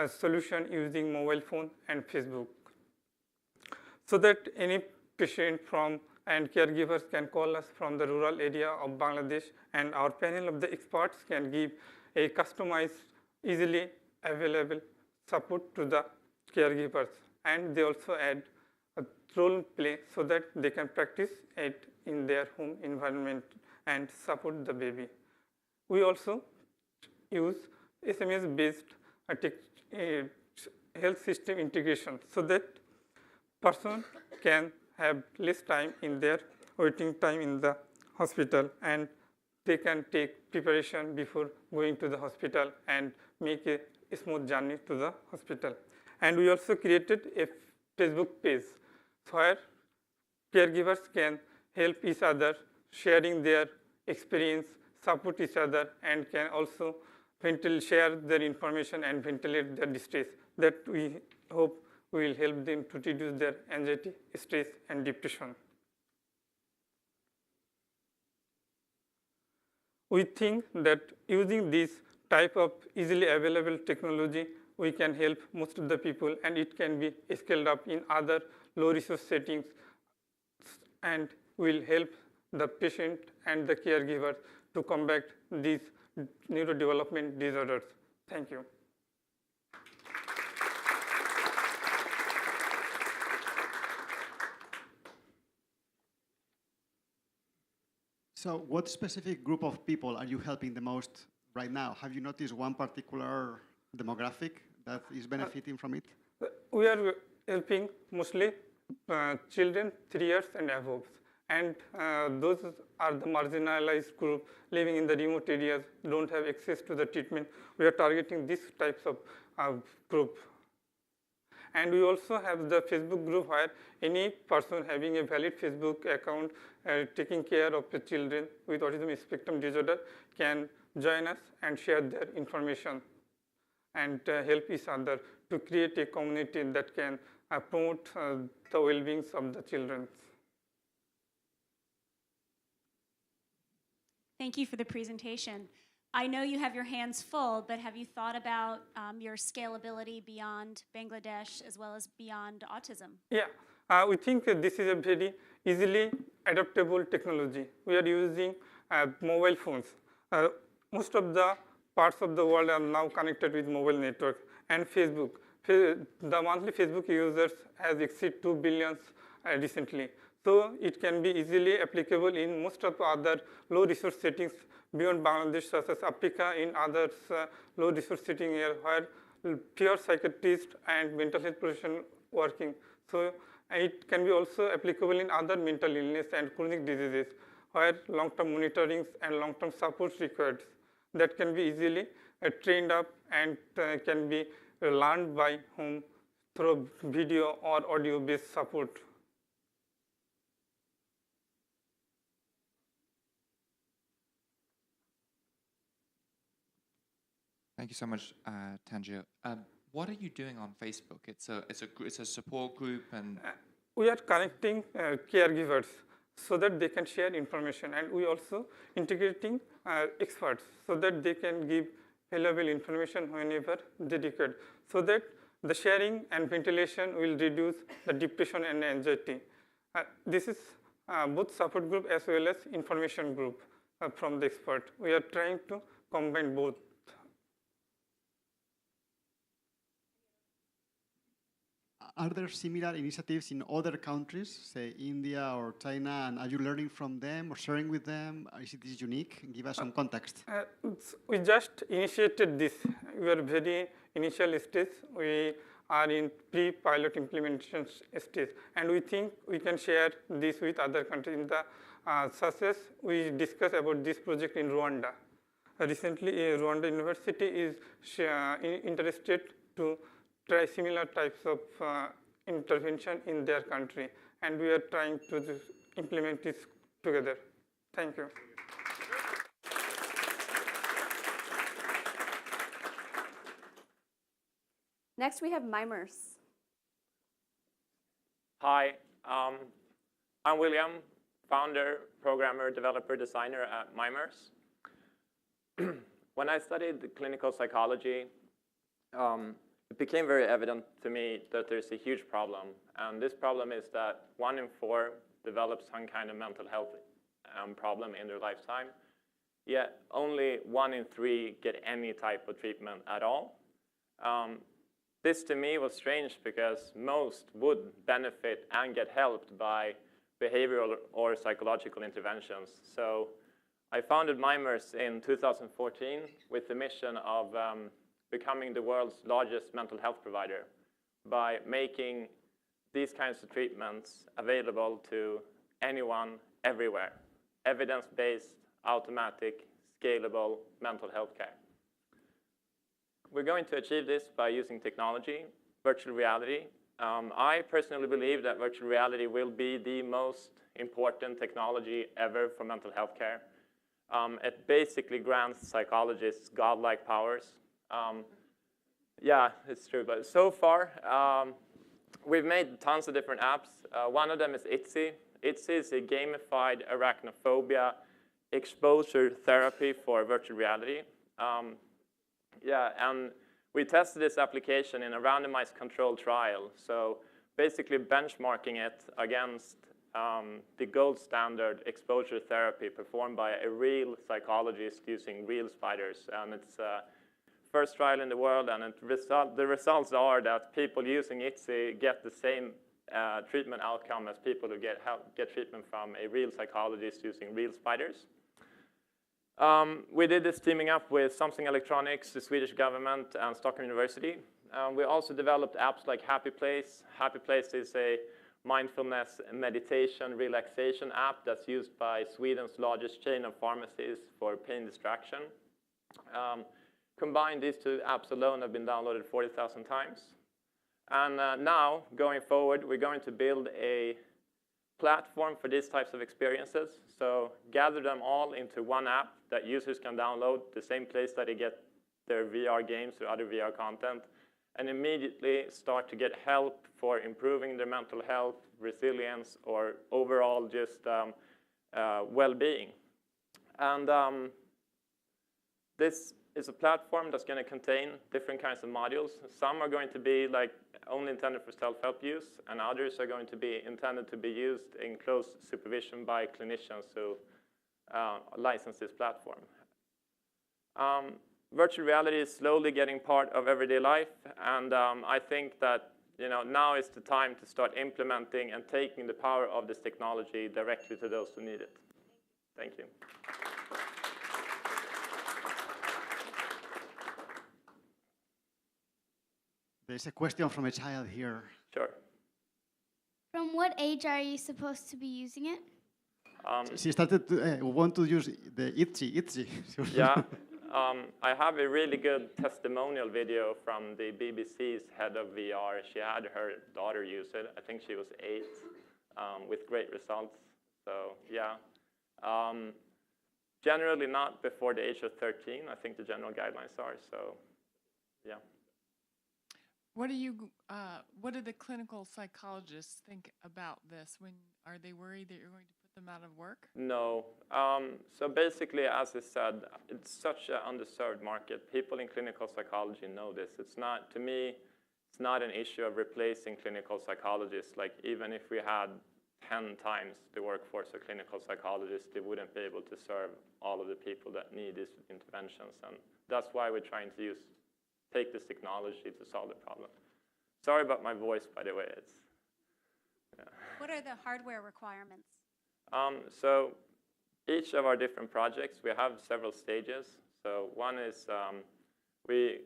solution using mobile phone and Facebook, so that any patient from and caregivers can call us from the rural area of Bangladesh, and our panel of the experts can give a customized, easily available support to the caregivers. And they also add a role play so that they can practice it in their home environment and support the baby. We also use SMS-based health system integration so that person can have less time in their waiting time in the hospital, and they can take preparation before going to the hospital and make a smooth journey to the hospital. And we also created a Facebook page where caregivers can help each other, sharing their experience, support each other, and can also share their information and ventilate their distress. That we hope will help them to reduce their anxiety, stress, and depression. We think that using this type of easily available technology, we can help most of the people, and it can be scaled up in other low resource settings and will help the patient and the caregiver to combat these neurodevelopment disorders. Thank you. So what specific group of people are you helping the most right now? Have you noticed one particular demographic that is benefiting from it? We are helping mostly children 3 years and above. And those are the marginalized group living in the remote areas, don't have access to the treatment. We are targeting these types of group. And we also have the Facebook group where any person having a valid Facebook account taking care of the children with autism spectrum disorder can join us and share their information and help each other to create a community that can promote the well-being of the children. Thank you for the presentation. I know you have your hands full, but have you thought about your scalability beyond Bangladesh as well as beyond autism? Yeah, we think this is a very easily adaptable technology. We are using mobile phones. Most of the parts of the world are now connected with mobile networks and Facebook. The monthly Facebook users has exceeded 2 billion recently. So it can be easily applicable in most of other low resource settings beyond Bangladesh, such as Africa, in others low resource setting here where pure psychiatrists and mental health professionals working. So it can be also applicable in other mental illness and chronic diseases where long-term monitoring and long-term support required. That can be easily trained up and can be learned by home through video or audio-based support. Thank you so much, Tanjir. What are you doing on Facebook? It's a support group, and we are connecting caregivers so that they can share information, and we also integrating experts so that they can give valuable information whenever they require, so that the sharing and ventilation will reduce the depression and anxiety. This is both support group as well as information group from the expert. We are trying to combine both. Are there similar initiatives in other countries, say India or China, and are you learning from them or sharing with them? Is it unique? Give us some context. We just initiated this. We are very initial stage. We are in pre-pilot implementation stage, and we think we can share this with other countries. In the success, we discussed about this project in Rwanda. Recently, Rwanda University is interested to try similar types of intervention in their country, and we are trying to implement this together. Thank you. Next, we have mimers. Hi, I'm William, founder, programmer, developer, designer at Mimers. When I studied clinical psychology, it became very evident to me that there's a huge problem. And this problem is that 1 in 4 develops some kind of mental health problem in their lifetime, yet only 1 in 3 get any type of treatment at all. This to me was strange because most would benefit and get helped by behavioral or psychological interventions. So I founded Mimers in 2014 with the mission of becoming the world's largest mental health provider by making these kinds of treatments available to anyone, everywhere. Evidence-based, automatic, scalable mental health care. We're going to achieve this by using technology, virtual reality. I personally believe that virtual reality will be the most important technology ever for mental health care. It basically grants psychologists godlike powers. Yeah, it's true, but so far, we've made tons of different apps. One of them is ITZY. ITZY is a gamified arachnophobia exposure therapy for virtual reality. Yeah, and we tested this application in a randomized controlled trial. So basically benchmarking it against the gold standard exposure therapy performed by a real psychologist using real spiders. And it's first trial in the world, and the results are that people using ITZY get the same treatment outcome as people who get treatment from a real psychologist using real spiders. We did this teaming up with Something Electronics, the Swedish government, and Stockholm University. We also developed apps like Happy Place. Happy Place is a mindfulness and meditation relaxation app that's used by Sweden's largest chain of pharmacies for pain distraction. Combined, these 2 apps alone have been downloaded 40,000 times. And now, going forward, we're going to build a platform for these types of experiences. So gather them all into one app that users can download, the same place that they get their VR games or other VR content, and immediately start to get help for improving their mental health, resilience, or overall just well-being. And this is a platform that's going to contain different kinds of modules. Some are going to be like only intended for self-help use, and others are going to be intended to be used in close supervision by clinicians who license this platform. Virtual reality is slowly getting part of everyday life, and I think that now is the time to start implementing and taking the power of this technology directly to those who need it. Thank you. There's a question from a child here. Sure. From what age are you supposed to be using it? She started to want to use the ITZY. Yeah. I have a really good testimonial video from the BBC's head of VR. She had her daughter use it. I think she was 8, with great results. So yeah. Generally not before the age of 13. I think the general guidelines are. So yeah. What do the clinical psychologists think about this? Are they worried that you're going to put them out of work? No. So basically, as I said, it's such an underserved market. People in clinical psychology know this. It's not, to me, it's not an issue of replacing clinical psychologists. Like even if we had 10 times the workforce of clinical psychologists, they wouldn't be able to serve all of the people that need these interventions. And that's why we're trying to take this technology to solve the problem. Sorry about my voice, by the way. What are the hardware requirements? So each of our different projects, we have several stages. So one is we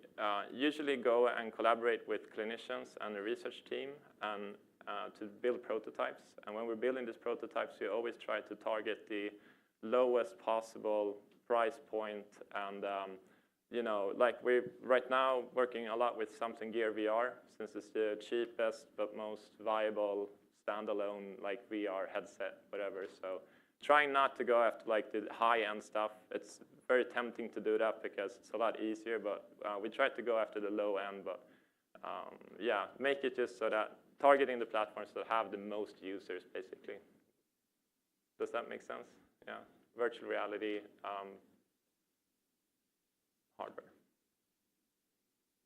usually go and collaborate with clinicians and the research team and to build prototypes. And when we're building these prototypes, we always try to target the lowest possible price point. And like we're right now working a lot with something Gear VR, since it's the cheapest but most viable standalone like VR headset, whatever. So trying not to go after like the high-end stuff. It's very tempting to do that because it's a lot easier, but we try to go after the low end, but yeah, make it just so that targeting the platforms that have the most users, basically. Does that make sense? Yeah, virtual reality hardware.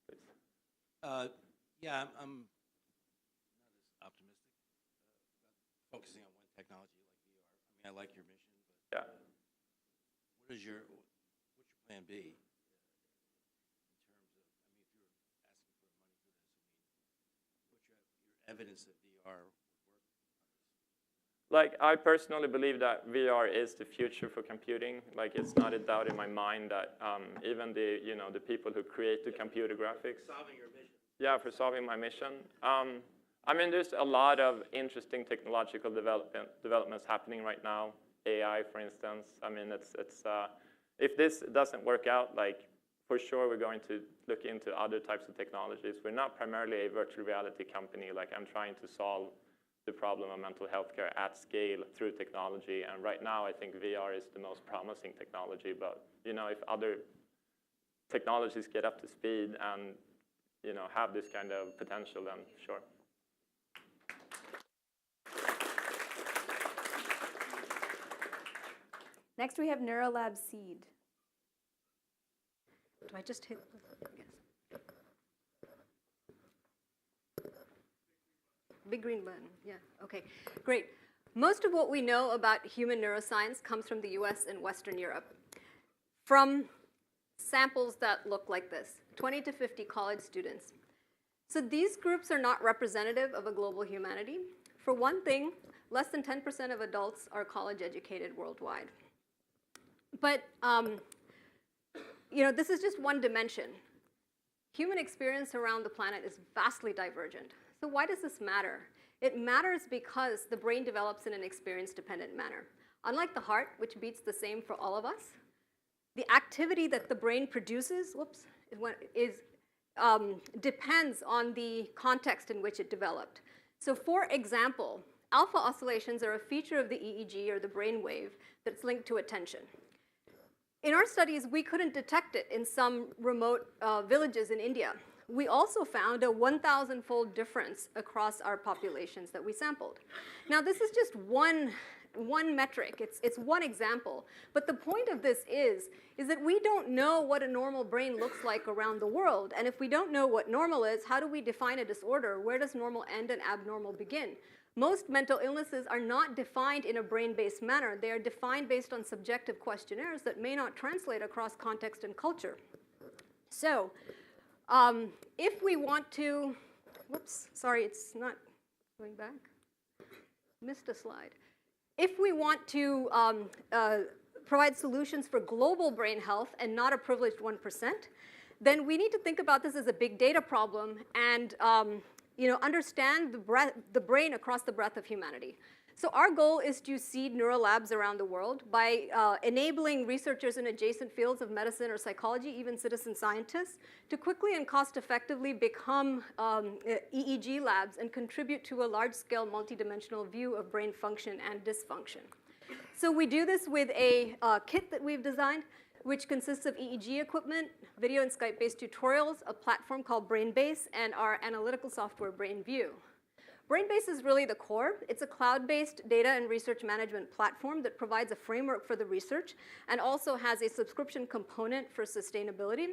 Please. Yeah, I'm not as optimistic about focusing on one technology like VR. I mean, I like your mission, but yeah. What's your plan B in terms of, I mean, if you're asking for money for this, I mean, what's your evidence that VR would work? Like, I personally believe that VR is the future for computing. Like, it's not a doubt in my mind that even the people who create the computer graphics. Solving your mission. Yeah, for solving my mission. I mean, there's a lot of interesting technological developments happening right now. AI, for instance. I mean, if this doesn't work out, like, for sure we're going to look into other types of technologies. We're not primarily a virtual reality company. Like, I'm trying to solve the problem of mental health care at scale through technology. And right now, I think VR is the most promising technology. But, if other technologies get up to speed and, have this kind of potential, then sure. Next, we have Neuro Lab Seed. Do I just hit? Yes. Big green button, yeah, okay, great. Most of what we know about human neuroscience comes from the US and Western Europe, from samples that look like this, 20 to 50 college students. So these groups are not representative of a global humanity. For one thing, less than 10% of adults are college educated worldwide. But this is just one dimension. Human experience around the planet is vastly divergent. So why does this matter? It matters because the brain develops in an experience-dependent manner. Unlike the heart, which beats the same for all of us, the activity that the brain produces, depends on the context in which it developed. So for example, alpha oscillations are a feature of the EEG, or the brain wave, that's linked to attention. In our studies, we couldn't detect it in some remote villages in India. We also found a 1,000-fold difference across our populations that we sampled. Now, this is just one metric. It's one example. But the point of this is that we don't know what a normal brain looks like around the world. And if we don't know what normal is, how do we define a disorder? Where does normal end and abnormal begin? Most mental illnesses are not defined in a brain-based manner. They are defined based on subjective questionnaires that may not translate across context and culture. So if we want to, whoops, sorry, it's not going back. Missed a slide. If we want to provide solutions for global brain health and not a privileged 1%, then we need to think about this as a big data problem and understand the brain across the breadth of humanity. So our goal is to seed neural labs around the world by enabling researchers in adjacent fields of medicine or psychology, even citizen scientists, to quickly and cost-effectively become EEG labs and contribute to a large-scale multidimensional view of brain function and dysfunction. So we do this with a kit that we've designed, which consists of EEG equipment, video and Skype-based tutorials, a platform called Brainbase, and our analytical software, BrainView. Brainbase is really the core. It's a cloud-based data and research management platform that provides a framework for the research and also has a subscription component for sustainability.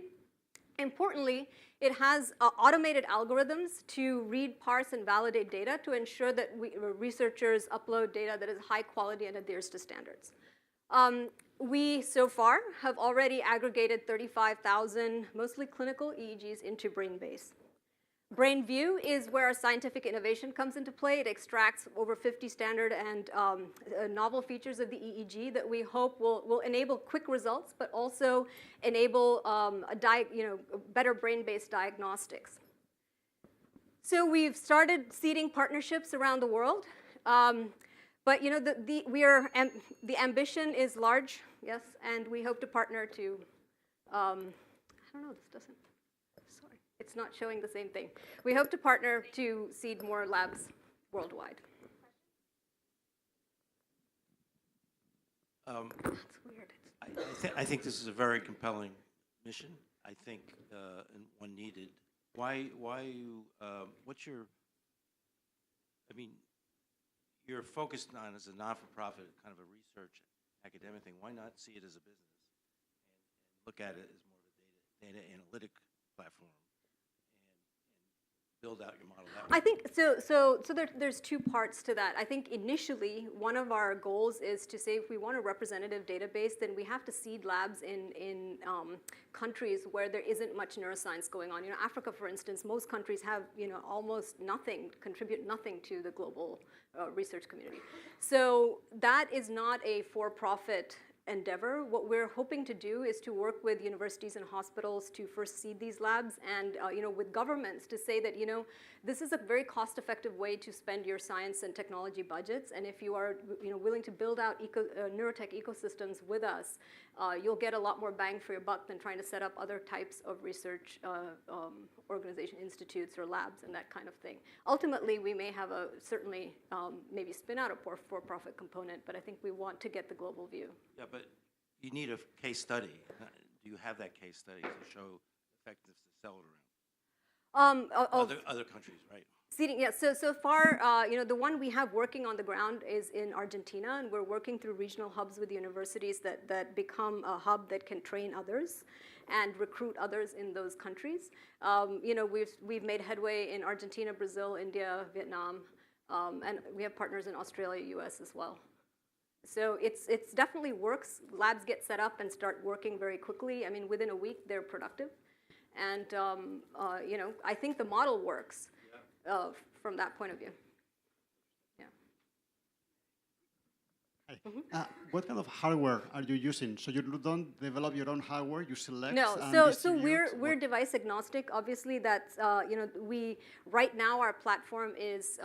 Importantly, it has automated algorithms to read, parse, and validate data to ensure that researchers upload data that is high quality and adheres to standards. We, so far, have already aggregated 35,000, mostly clinical EEGs into Brainbase. BrainView is where our scientific innovation comes into play. It extracts over 50 standard and novel features of the EEG that we hope will enable quick results, but also enable better brain-based diagnostics. So we've started seeding partnerships around the world, but the ambition is large, yes, and we hope to partner to. I don't know. This doesn't. Sorry, it's not showing the same thing. We hope to partner to seed more labs worldwide. That's weird. I think this is a very compelling mission. I think and one needed. Why you? What's your? I mean, you're focused on as a non-for-profit kind of a research academic thing. Why not see it as a business and look at it as more of a data analytic platform and build out your model that way? I think so there's two parts to that. I think initially one of our goals is to say if we want a representative database, then we have to seed labs in countries where there isn't much neuroscience going on. Africa, for instance, most countries have almost nothing, contribute nothing to the global research community. So that is not a for-profit endeavor. What we're hoping to do is to work with universities and hospitals to first seed these labs and with governments to say that this is a very cost-effective way to spend your science and technology budgets, and if you are willing to build out neurotech ecosystems with us, you'll get a lot more bang for your buck than trying to set up other types of research organization institutes or labs and that kind of thing. Ultimately, we may have certainly maybe spin out a for-profit component, but I think we want to get the global view. Yeah, but you need a case study. Do you have that case study to show effectiveness to sell it around? Other countries, right? Seeding, yeah. So far, the one we have working on the ground is in Argentina, and we're working through regional hubs with universities that become a hub that can train others and recruit others in those countries. We've made headway in Argentina, Brazil, India, Vietnam, and we have partners in Australia, US as well. So it's definitely works. Labs get set up and start working very quickly. I mean, within a week, they're productive. And, I think the model works from that point of view. Yeah. Hi. What kind of hardware are you using? So you don't develop your own hardware, you select No, and so we're device agnostic. Obviously, that's right now our platform is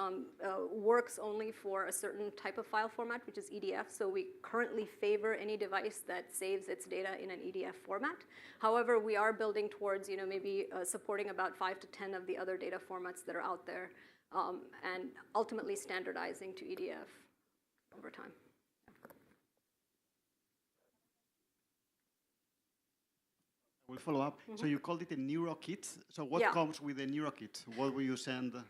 works only for a certain type of file format, which is EDF. So we currently favor any device that saves its data in an EDF format. However, we are building towards maybe supporting about 5 to 10 of the other data formats that are out there, and ultimately standardizing to EDF over time. We'll follow up. Mm-hmm. So you called it a Neuro Kit. So what comes with a Neuro Kit? What will you send to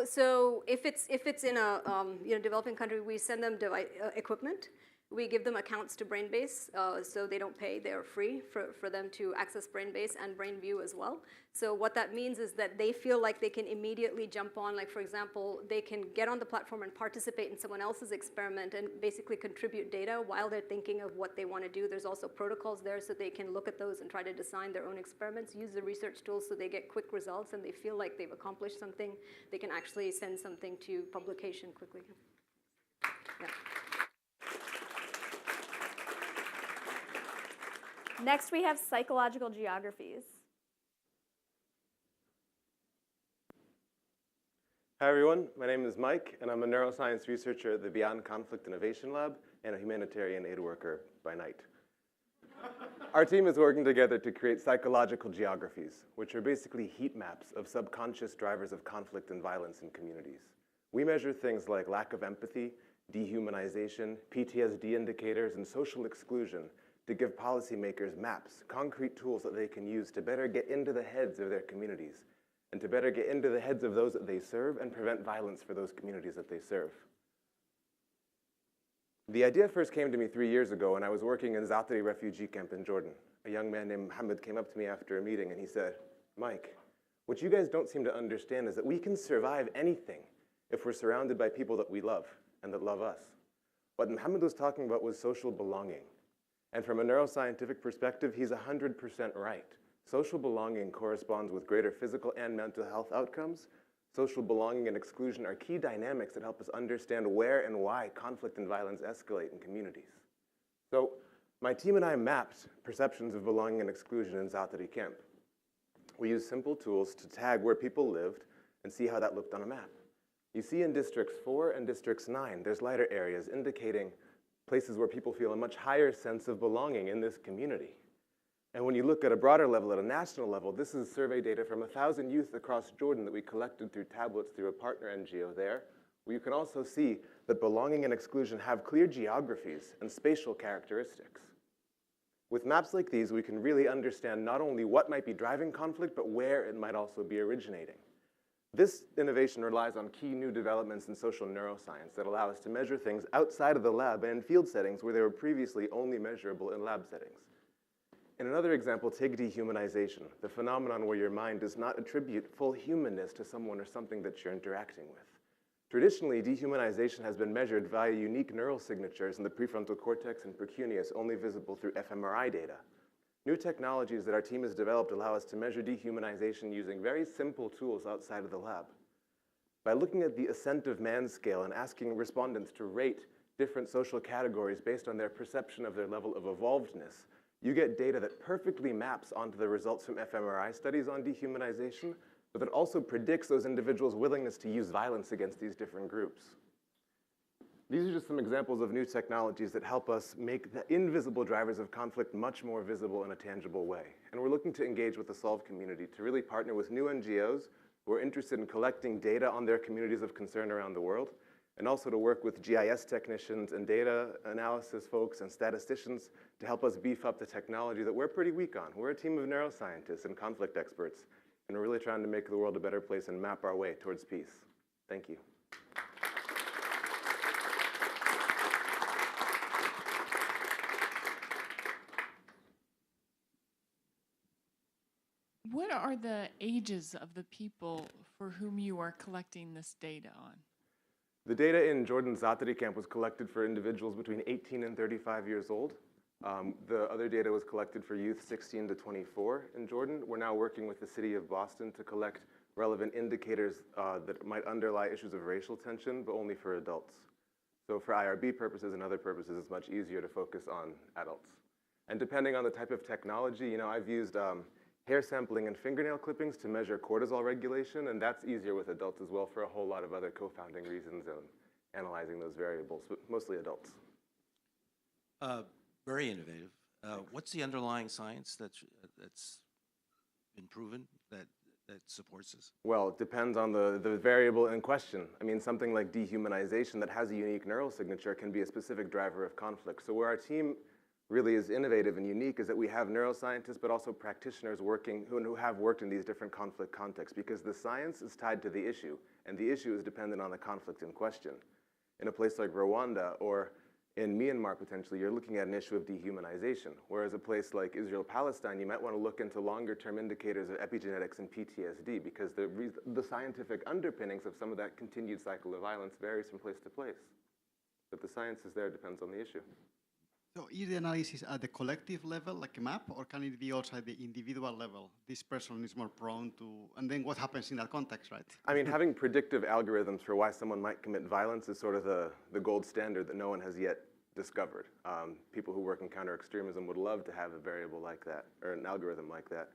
So if it's in a developing country, we send them equipment. We give them accounts to Brainbase, so they don't pay. They're free for them to access Brainbase and BrainView as well. So what that means is that they feel like they can immediately jump on. Like, for example, they can get on the platform and participate in someone else's experiment and basically contribute data while they're thinking of what they want to do. There's also protocols there so they can look at those and try to design their own experiments, use the research tools so they get quick results and they feel like they've accomplished something. They can actually send something to publication quickly. Yeah. Next, we have psychological geographies. Hi, everyone. My name is Mike, and I'm a neuroscience researcher at the Beyond Conflict Innovation Lab and a humanitarian aid worker by night. Our team is working together to create psychological geographies, which are basically heat maps of subconscious drivers of conflict and violence in communities. We measure things like lack of empathy, dehumanization, PTSD indicators, and social exclusion to give policymakers maps, concrete tools that they can use to better get into the heads of their communities and to better get into the heads of those that they serve and prevent violence for those communities that they serve. The idea first came to me 3 years ago when I was working in Zaatari refugee camp in Jordan. A young man named Mohammed came up to me after a meeting and he said, "Mike, what you guys don't seem to understand is that we can survive anything if we're surrounded by people that we love and that love us." What Mohammed was talking about was social belonging. And from a neuroscientific perspective, he's 100% right. social belonging corresponds with greater physical and mental health outcomes. Social belonging and exclusion are key dynamics that help us understand where and why conflict and violence escalate in communities. So my team and I mapped perceptions of belonging and exclusion in Zatari camp. We used simple tools to tag where people lived and see how that looked on a map. You see in districts 4 and districts 9, there's lighter areas indicating places where people feel a much higher sense of belonging in this community. And when you look at a broader level, at a national level, this is survey data from 1,000 youth across Jordan that we collected through tablets through a partner NGO there, where you can also see that belonging and exclusion have clear geographies and spatial characteristics. With maps like these, we can really understand not only what might be driving conflict, but where it might also be originating. This innovation relies on key new developments in social neuroscience that allow us to measure things outside of the lab and in field settings where they were previously only measurable in lab settings. In another example, take dehumanization, the phenomenon where your mind does not attribute full humanness to someone or something that you're interacting with. Traditionally, dehumanization has been measured via unique neural signatures in the prefrontal cortex and precuneus, only visible through fMRI data. New technologies that our team has developed allow us to measure dehumanization using very simple tools outside of the lab. By looking at the ascent of man scale and asking respondents to rate different social categories based on their perception of their level of evolvedness, you get data that perfectly maps onto the results from fMRI studies on dehumanization, but that also predicts those individuals' willingness to use violence against these different groups. These are just some examples of new technologies that help us make the invisible drivers of conflict much more visible in a tangible way. And we're looking to engage with the Solve community to really partner with new NGOs who are interested in collecting data on their communities of concern around the world, and also to work with GIS technicians and data analysis folks and statisticians to help us beef up the technology that we're pretty weak on. We're a team of neuroscientists and conflict experts, and we're really trying to make the world a better place and map our way towards peace. Thank you. What are the ages of the people for whom you are collecting this data on? The data in Jordan's Zatari camp was collected for individuals between 18 and 35 years old. The other data was collected for youth 16 to 24 in Jordan. We're now working with the city of Boston to collect relevant indicators that might underlie issues of racial tension, but only for adults. So for IRB purposes and other purposes, it's much easier to focus on adults. And depending on the type of technology, I've used hair sampling and fingernail clippings to measure cortisol regulation, and that's easier with adults as well for a whole lot of other co-founding reasons and analyzing those variables, but mostly adults. Very innovative. What's the underlying science that's been proven that supports this? Well, it depends on the variable in question. I mean, something like dehumanization that has a unique neural signature can be a specific driver of conflict. So where our team really is innovative and unique is that we have neuroscientists, but also practitioners working who have worked in these different conflict contexts, because the science is tied to the issue, and the issue is dependent on the conflict in question. In a place like Rwanda or in Myanmar, potentially, you're looking at an issue of dehumanization, whereas a place like Israel-Palestine, you might want to look into longer-term indicators of epigenetics and PTSD, because the scientific underpinnings of some of that continued cycle of violence varies from place to place. But the science is there, depends on the issue. So is the analysis at the collective level, like a map, or can it be also at the individual level? This person is more prone to, and then what happens in that context, right? I mean, having predictive algorithms for why someone might commit violence is sort of the gold standard that no one has yet discovered. People who work in counter-extremism would love to have a variable like that, or an algorithm like that.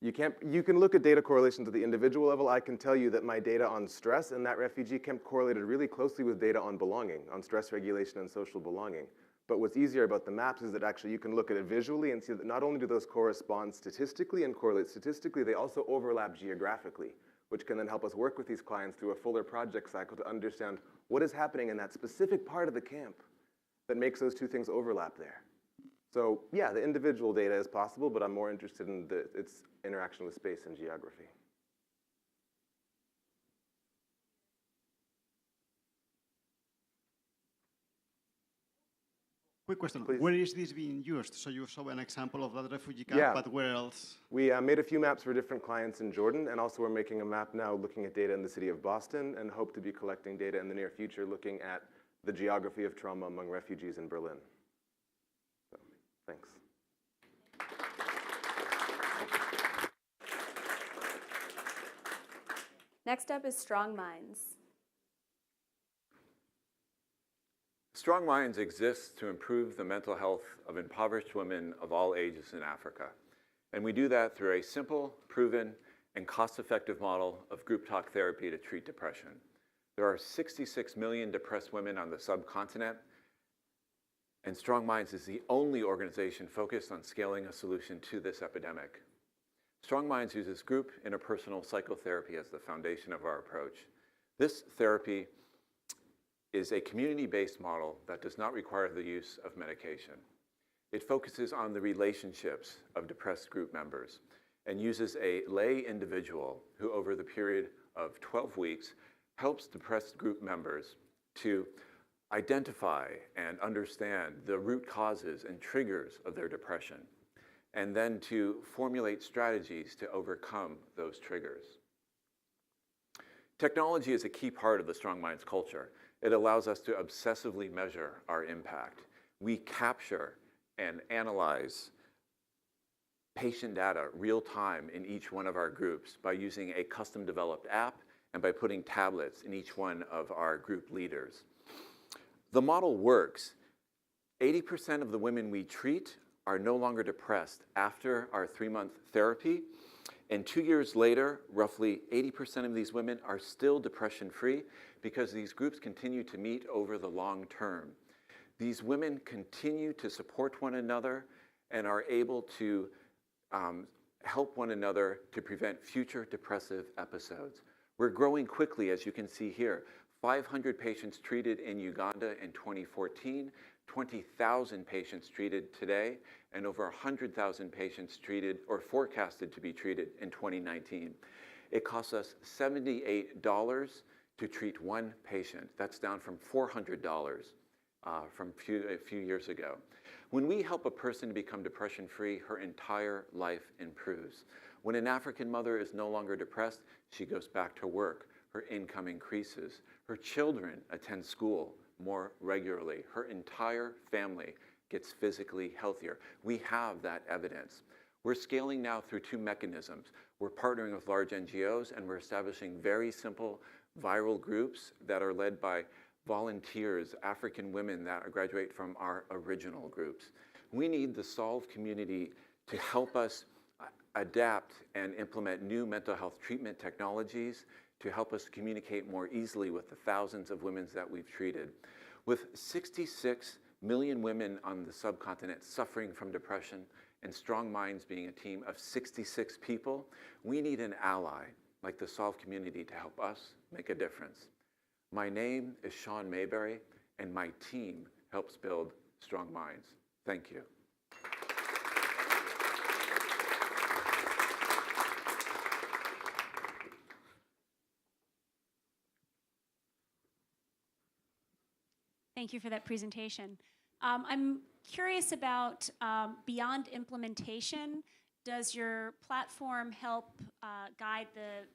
You can look at data correlations at the individual level. I can tell you that my data on stress in that refugee camp correlated really closely with data on belonging, on stress regulation and social belonging. But what's easier about the maps is that actually you can look at it visually and see that not only do those correspond statistically and correlate statistically, they also overlap geographically, which can then help us work with these clients through a fuller project cycle to understand what is happening in that specific part of the camp that makes those two things overlap there. So yeah, the individual data is possible, but I'm more interested in its interaction with space and geography. Quick question, Please. Where is this being used? So you saw an example of that refugee camp, Yeah. but where else? We made a few maps for different clients in Jordan, and also we're making a map now looking at data in the city of Boston, and hope to be collecting data in the near future looking at the geography of trauma among refugees in Berlin. So, thanks. Next up is Strong Minds. Strong Minds exists to improve the mental health of impoverished women of all ages in Africa. And we do that through a simple, proven, and cost-effective model of group talk therapy to treat depression. There are 66 million depressed women on the subcontinent, and Strong Minds is the only organization focused on scaling a solution to this epidemic. Strong Minds uses group interpersonal psychotherapy as the foundation of our approach. This therapy is a community-based model that does not require the use of medication. It focuses on the relationships of depressed group members and uses a lay individual who, over the period of 12 weeks, helps depressed group members to identify and understand the root causes and triggers of their depression, and then to formulate strategies to overcome those triggers. Technology is a key part of the Strong Minds culture. It allows us to obsessively measure our impact. We capture and analyze patient data real time in each one of our groups by using a custom developed app and by putting tablets in each one of our group leaders. The model works. 80% of the women we treat are no longer depressed after our 3-month therapy. And 2 years later, roughly 80% of these women are still depression-free because these groups continue to meet over the long term. These women continue to support one another and are able to help one another to prevent future depressive episodes. We're growing quickly, as you can see here. 500 patients treated in Uganda in 2014, 20,000 patients treated today, and over 100,000 patients treated or forecasted to be treated in 2019. It costs us $78 to treat one patient. That's down from $400 from a few years ago. When we help a person to become depression-free, her entire life improves. When an African mother is no longer depressed, she goes back to work. Her income increases. Her children attend school more regularly. Her entire family gets physically healthier. We have that evidence. We're scaling now through 2 mechanisms. We're partnering with large NGOs, and we're establishing very simple viral groups that are led by volunteers, African women that graduate from our original groups. We need the Solve community to help us adapt and implement new mental health treatment technologies to help us communicate more easily with the thousands of women that we've treated. With 66 million women on the subcontinent suffering from depression and Strong Minds being a team of 66 people, we need an ally like the Solve community to help us make a difference. My name is Sean Mayberry, and my team helps build Strong Minds. Thank you. Thank you for that presentation. I'm curious about beyond implementation, does your platform help guide the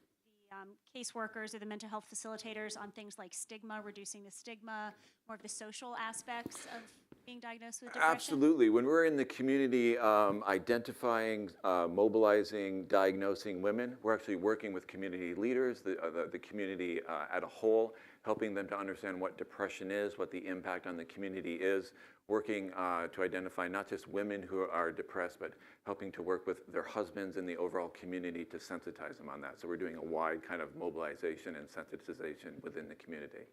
caseworkers or the mental health facilitators on things like stigma, reducing the stigma, more of the social aspects of being diagnosed with depression? Absolutely. When we're in the community identifying, mobilizing, diagnosing women, we're actually working with community leaders, the community at a whole, helping them to understand what depression is, what the impact on the community is, working to identify not just women who are depressed, but helping to work with their husbands and the overall community to sensitize them on that. So we're doing a wide kind of mobilization and sensitization within the community.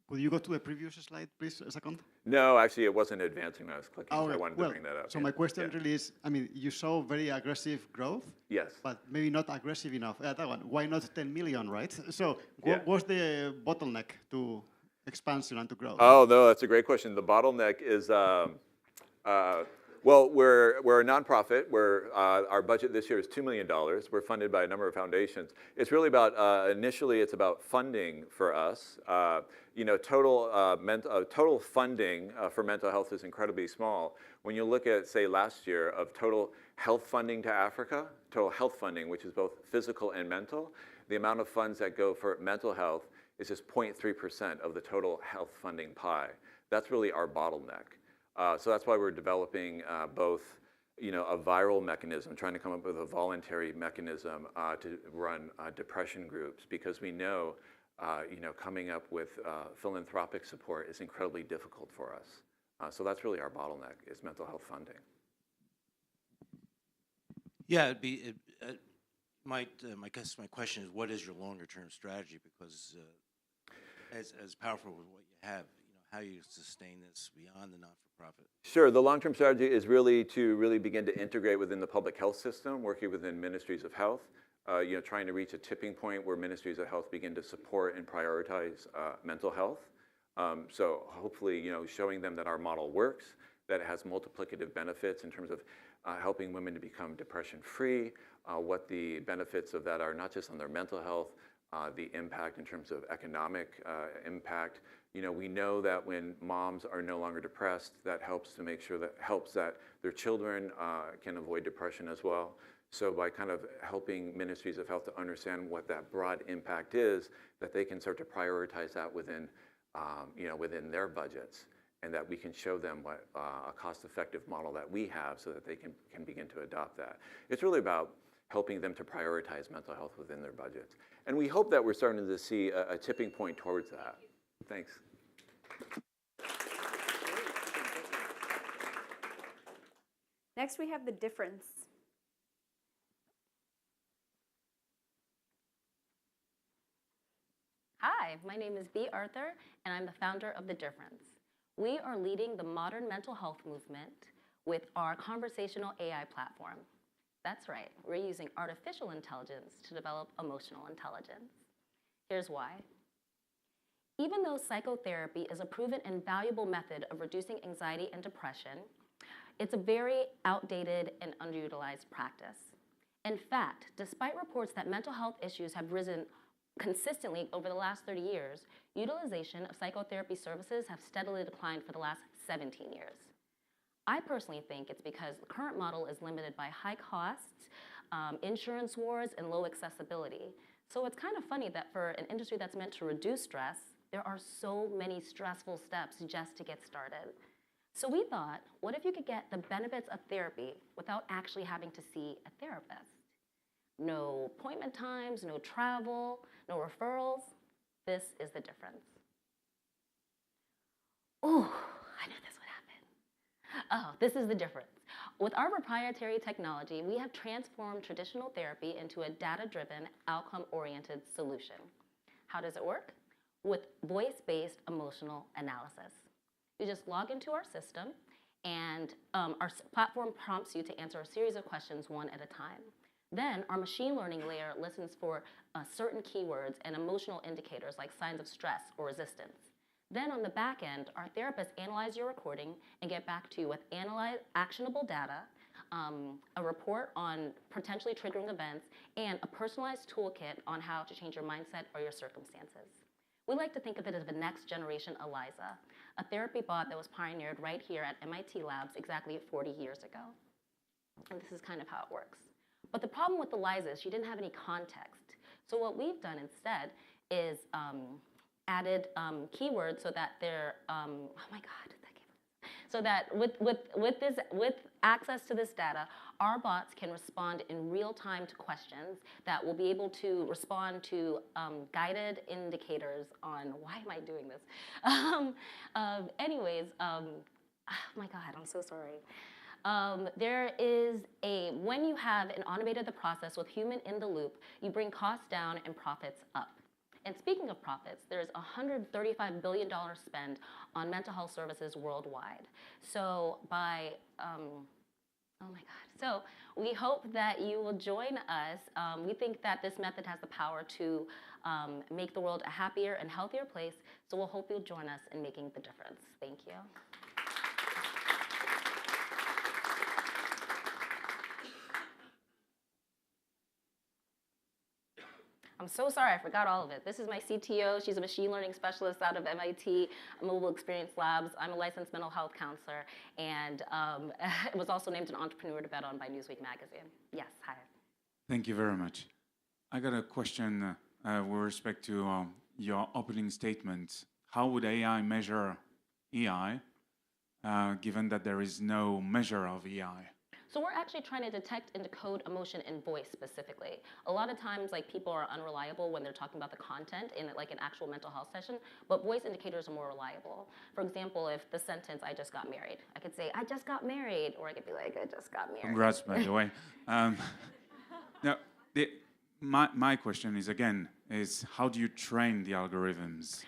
Could you go to the previous slide, please, a second? No, actually, it wasn't advancing when I was clicking, so I Okay, wanted to bring that up. So yeah. my question Yeah. really is, I mean, you saw very aggressive growth. Yes. But maybe not aggressive enough. That one. Why not 10 million, right? So Yeah. what was the bottleneck to expansion and to growth? Oh, no, that's a great question. The bottleneck is, well, we're a nonprofit. Our budget this year is $2 million. We're funded by a number of foundations. It's really about, initially, it's about funding for us. You know, total funding for mental health is incredibly small. When you look at, say, last year of total health funding to Africa, total health funding, which is both physical and mental, the amount of funds that go for mental health is just 0.3% of the total health funding pie. That's really our bottleneck. So that's why we're developing both a viral mechanism, trying to come up with a voluntary mechanism to run depression groups, because we know, coming up with philanthropic support is incredibly difficult for us. So that's really our bottleneck, is mental health funding. Yeah, my question is, what is your longer term strategy? Because as powerful as what you have, how you sustain this beyond the not-for-profit? Sure. The long-term strategy is really to begin to integrate within the public health system, working within ministries of health, trying to reach a tipping point where ministries of health begin to support and prioritize mental health. So hopefully, showing them that our model works, that it has multiplicative benefits in terms of helping women to become depression-free, what the benefits of that are, not just on their mental health, the impact in terms of economic impact. We know that when moms are no longer depressed, that helps to make sure that their children can avoid depression as well. So by kind of helping ministries of health to understand what that broad impact is, that they can start to prioritize that within, within their budgets, and that we can show them what a cost-effective model that we have, so that they can begin to adopt that. It's really about helping them to prioritize mental health within their budgets. And we hope that we're starting to see a tipping point towards that. Thanks. Next, we have the difference. Hi, my name is Bea Arthur, and I'm the founder of The Difference. We are leading the modern mental health movement with our conversational AI platform. That's right, we're using artificial intelligence to develop emotional intelligence. Here's why. Even though psychotherapy is a proven and valuable method of reducing anxiety and depression, it's a very outdated and underutilized practice. In fact, despite reports that mental health issues have risen consistently over the last 30 years, utilization of psychotherapy services have steadily declined for the last 17 years. I personally think it's because the current model is limited by high costs, insurance wars, and low accessibility. So it's kind of funny that for an industry that's meant to reduce stress, there are so many stressful steps just to get started. So we thought, what if you could get the benefits of therapy without actually having to see a therapist? No appointment times, no travel, no referrals. This is the difference. Oh, I knew this would happen. Oh, this is the difference. With our proprietary technology, we have transformed traditional therapy into a data-driven, outcome-oriented solution. How does it work? With voice-based emotional analysis. You just log into our system, and our platform prompts you to answer a series of questions one at a time. Then our machine learning layer listens for certain keywords and emotional indicators like signs of stress or resistance. Then on the back end, our therapists analyze your recording and get back to you with actionable data, a report on potentially triggering events, and a personalized toolkit on how to change your mindset or your circumstances. We like to think of it as the next generation ELIZA, a therapy bot that was pioneered right here at MIT Labs exactly 40 years ago. And this is kind of how it works. But the problem with ELIZA is she didn't have any context. So what we've done instead is added keywords so that they're, oh my God, so that with access to this data, our bots can respond in real time to questions that will be able to respond to guided indicators on, why am I doing this? Oh my God, I'm so sorry. When you have an automated the process with human in the loop, you bring costs down and profits up. And speaking of profits, there's $135 billion spent on mental health services worldwide. So so we hope that you will join us. We think that this method has the power to make the world a happier and healthier place. So we'll hope you'll join us in making the difference. Thank you. I'm so sorry, I forgot all of it. This is my CTO. She's a machine learning specialist out of MIT Mobile Experience Labs. I'm a licensed mental health counselor, and it was also named an entrepreneur to bet on by Newsweek magazine. Yes, hi. Thank you very much. I got a question with respect to your opening statement. How would AI measure EI, given that there is no measure of EI? So we're actually trying to detect and decode emotion in voice specifically. A lot of times, like, people are unreliable when they're talking about the content in like an actual mental health session, but voice indicators are more reliable. For example, if the sentence, "I just got married," I could say, "I just got married," or I could be like, "I just got married." Congrats, by the way. Now, my question is, again, is how do you train the algorithms?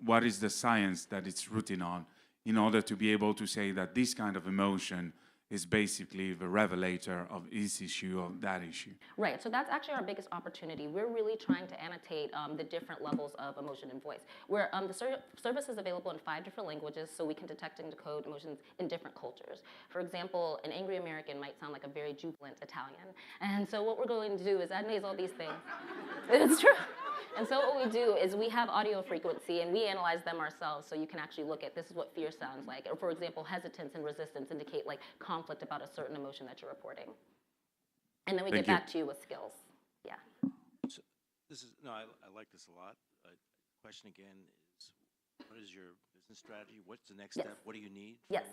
What is the science that it's rooted on in order to be able to say that this kind of emotion is basically the revelator of this issue or that issue? Right, so that's actually our biggest opportunity. We're really trying to annotate the different levels of emotion in voice. Where the service is available in 5 different languages, so we can detect and decode emotions in different cultures. For example, an angry American might sound like a very jubilant Italian. And so what we're going to do is analyze all these things. It's true. And so what we do is we have audio frequency and we analyze them ourselves, so you can actually look at this is what fear sounds like. Or for example, hesitance and resistance indicate like conflict about a certain emotion that you're reporting. And then we get back to you with skills. Yeah. So this is, no, I like this a lot. Question again is, what is your business strategy? What's the next step? What do you need? Yes.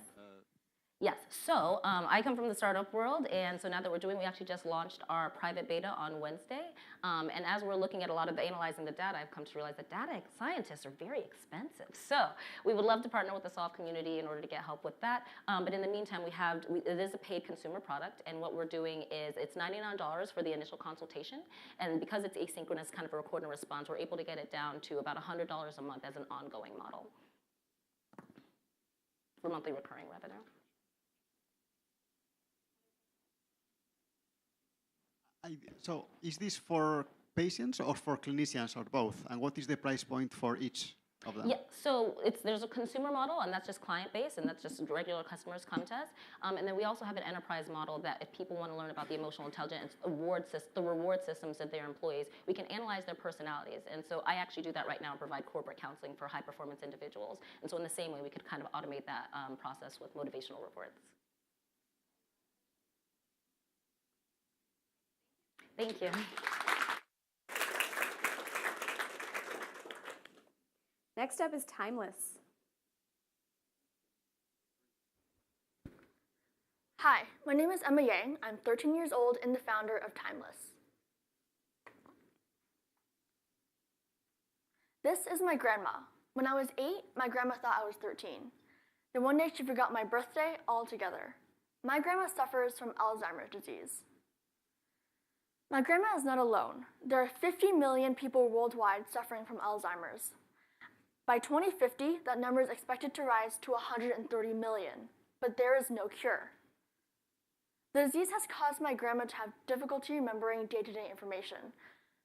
Yes, so I come from the startup world, and so now that we actually just launched our private beta on Wednesday. And as we're looking at a lot of analyzing the data, I've come to realize that data scientists are very expensive. So we would love to partner with the Solve community in order to get help with that. But in the meantime, it is a paid consumer product, and what we're doing is it's $99 for the initial consultation. And because it's asynchronous, kind of a record and response, we're able to get it down to about $100 a month as an ongoing model for monthly recurring revenue. So is this for patients or for clinicians or both? And what is the price point for each of them? Yeah, so there's a consumer model, and that's just client-based, and that's just regular customers come to us. And then we also have an enterprise model that if people want to learn about the emotional intelligence the reward systems of their employees, we can analyze their personalities. And so I actually do that right now and provide corporate counseling for high-performance individuals. And so in the same way, we could kind of automate that process with motivational reports. Thank you. Next up is Timeless. Hi, my name is Emma Yang. I'm 13 years old and the founder of Timeless. This is my grandma. When I was 8, my grandma thought I was 13. Then one day she forgot my birthday altogether. My grandma suffers from Alzheimer's disease. My grandma is not alone. There are 50 million people worldwide suffering from Alzheimer's. By 2050, that number is expected to rise to 130 million, but there is no cure. The disease has caused my grandma to have difficulty remembering day-to-day information.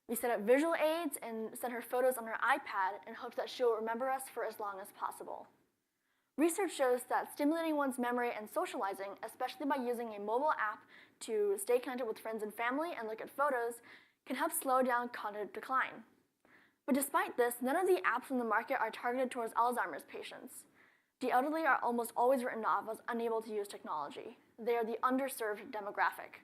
We set up visual aids and send her photos on her iPad in hopes that she will remember us for as long as possible. Research shows that stimulating one's memory and socializing, especially by using a mobile app to stay connected with friends and family and look at photos, can help slow down cognitive decline. But despite this, none of the apps on the market are targeted towards Alzheimer's patients. The elderly are almost always written off as unable to use technology. They are the underserved demographic.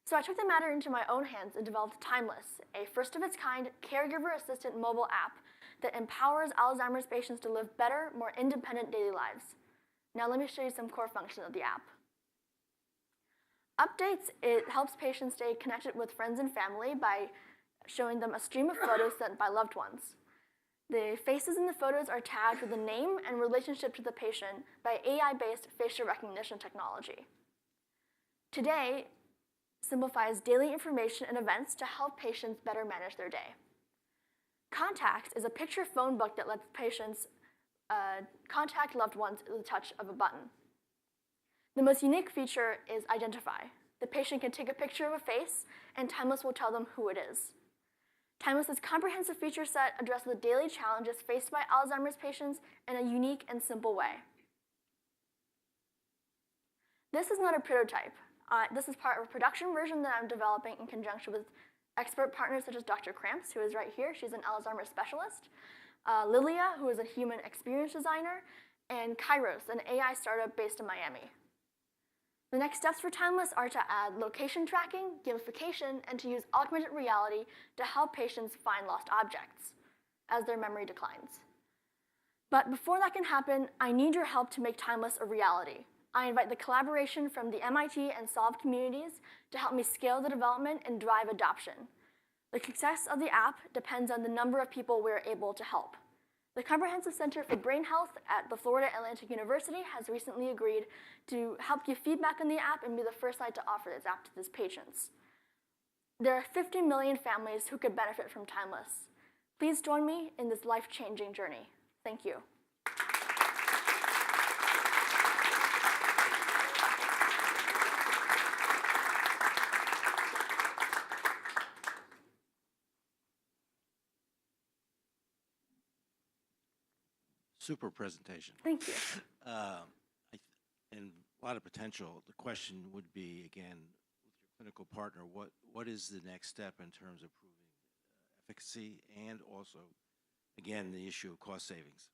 So I took the matter into my own hands and developed Timeless, a first-of-its-kind caregiver-assistant mobile app that empowers Alzheimer's patients to live better, more independent daily lives. Now let me show you some core functions of the app. Updates, it helps patients stay connected with friends and family by showing them a stream of photos sent by loved ones. The faces in the photos are tagged with a name and relationship to the patient by AI-based facial recognition technology. Today simplifies daily information and events to help patients better manage their day. Contacts is a picture phone book that lets patients contact loved ones with the touch of a button. The most unique feature is Identify. The patient can take a picture of a face, and Timeless will tell them who it is. Timeless's comprehensive feature set addresses the daily challenges faced by Alzheimer's patients in a unique and simple way. This is not a prototype. This is part of a production version that I'm developing in conjunction with expert partners such as Dr. Cramps, who is right here. She's an Alzheimer's specialist. Lilia, who is a human experience designer, and Kairos, an AI startup based in Miami. The next steps for Timeless are to add location tracking, gamification, and to use augmented reality to help patients find lost objects as their memory declines. But before that can happen, I need your help to make Timeless a reality. I invite the collaboration from the MIT and Solve communities to help me scale the development and drive adoption. The success of the app depends on the number of people we're able to help. The Comprehensive Center for Brain Health at the Florida Atlantic University has recently agreed to help give feedback on the app and be the first site to offer this app to its patients. There are 50 million families who could benefit from Timeless. Please join me in this life-changing journey. Thank you. Super presentation. Thank you. And a lot of potential. The question would be, again, with your clinical partner, what is the next step in terms of proving efficacy and also, again, the issue of cost savings?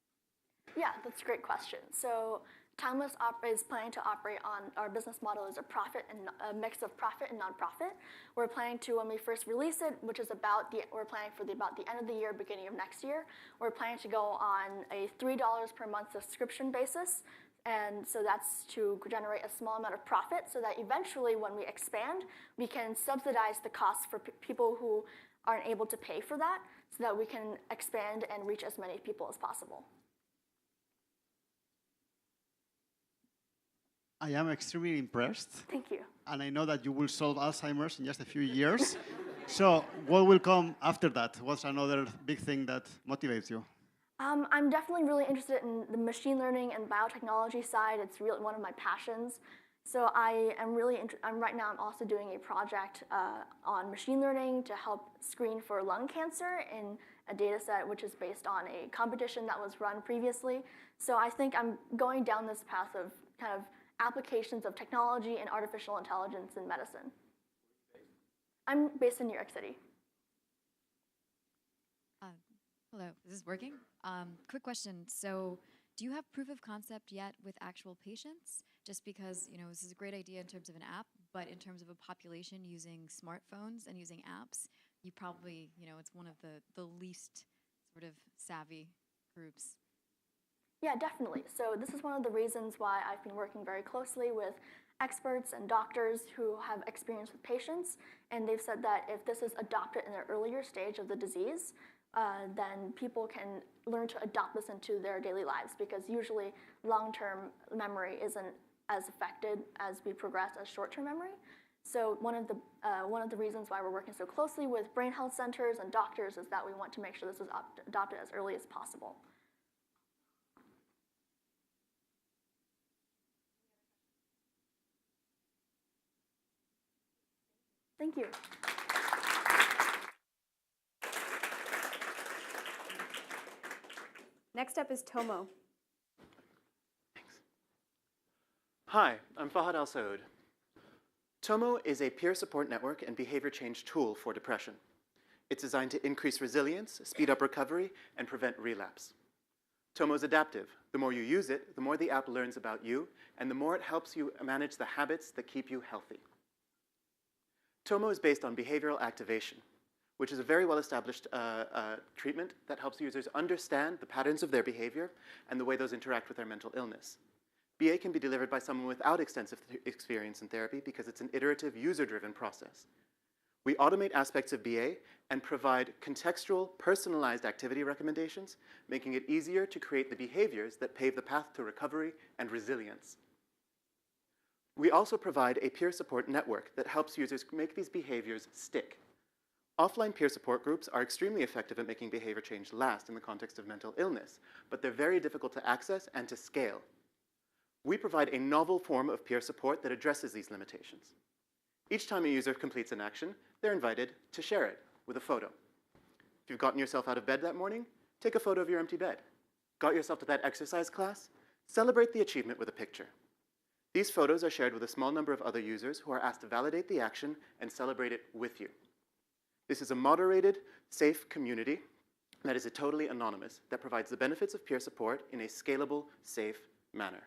Yeah, that's a great question. So Timeless is planning to operate on, our business model is a mix of profit and nonprofit. We're planning to, when we first release it, which is we're planning for about the end of the year, beginning of next year, we're planning to go on a $3 per month subscription basis. And so that's to generate a small amount of profit so that eventually when we expand, we can subsidize the costs for people who aren't able to pay for that so that we can expand and reach as many people as possible. I am extremely impressed. Thank you. And I know that you will solve Alzheimer's in just a few years. So what will come after that? What's another big thing that motivates you? I'm definitely really interested in the machine learning and biotechnology side. It's really one of my passions. So right now I'm also doing a project on machine learning to help screen for lung cancer in a data set which is based on a competition that was run previously. So I think I'm going down this path of kind of applications of technology and artificial intelligence in medicine. I'm based in New York City. Hello, is this working? Quick question. So do you have proof of concept yet with actual patients? Just because, this is a great idea in terms of an app, but in terms of a population using smartphones and using apps, you probably, it's one of the least sort of savvy groups. Yeah, definitely. So this is one of the reasons why I've been working very closely with experts and doctors who have experience with patients, and they've said that if this is adopted in an earlier stage of the disease, then people can learn to adopt this into their daily lives because usually long-term memory isn't as affected as we progress as short-term memory. So one of the reasons why we're working so closely with brain health centers and doctors is that we want to make sure this is adopted as early as possible. Thank you. Next up is Tomo. Hi, I'm Fahad Al-Saud. Tomo is a peer support network and behavior change tool for depression. It's designed to increase resilience, speed up recovery, and prevent relapse. Tomo is adaptive. The more you use it, the more the app learns about you, and the more it helps you manage the habits that keep you healthy. Tomo is based on behavioral activation, which is a very well-established treatment that helps users understand the patterns of their behavior and the way those interact with their mental illness. BA can be delivered by someone without extensive experience in therapy because it's an iterative, user-driven process. We automate aspects of BA and provide contextual, personalized activity recommendations, making it easier to create the behaviors that pave the path to recovery and resilience. We also provide a peer support network that helps users make these behaviors stick. Offline peer support groups are extremely effective at making behavior change last in the context of mental illness, but they're very difficult to access and to scale. We provide a novel form of peer support that addresses these limitations. Each time a user completes an action, they're invited to share it with a photo. If you've gotten yourself out of bed that morning, take a photo of your empty bed. Got yourself to that exercise class? Celebrate the achievement with a picture. These photos are shared with a small number of other users who are asked to validate the action and celebrate it with you. This is a moderated, safe community that is totally anonymous, that provides the benefits of peer support in a scalable, safe manner.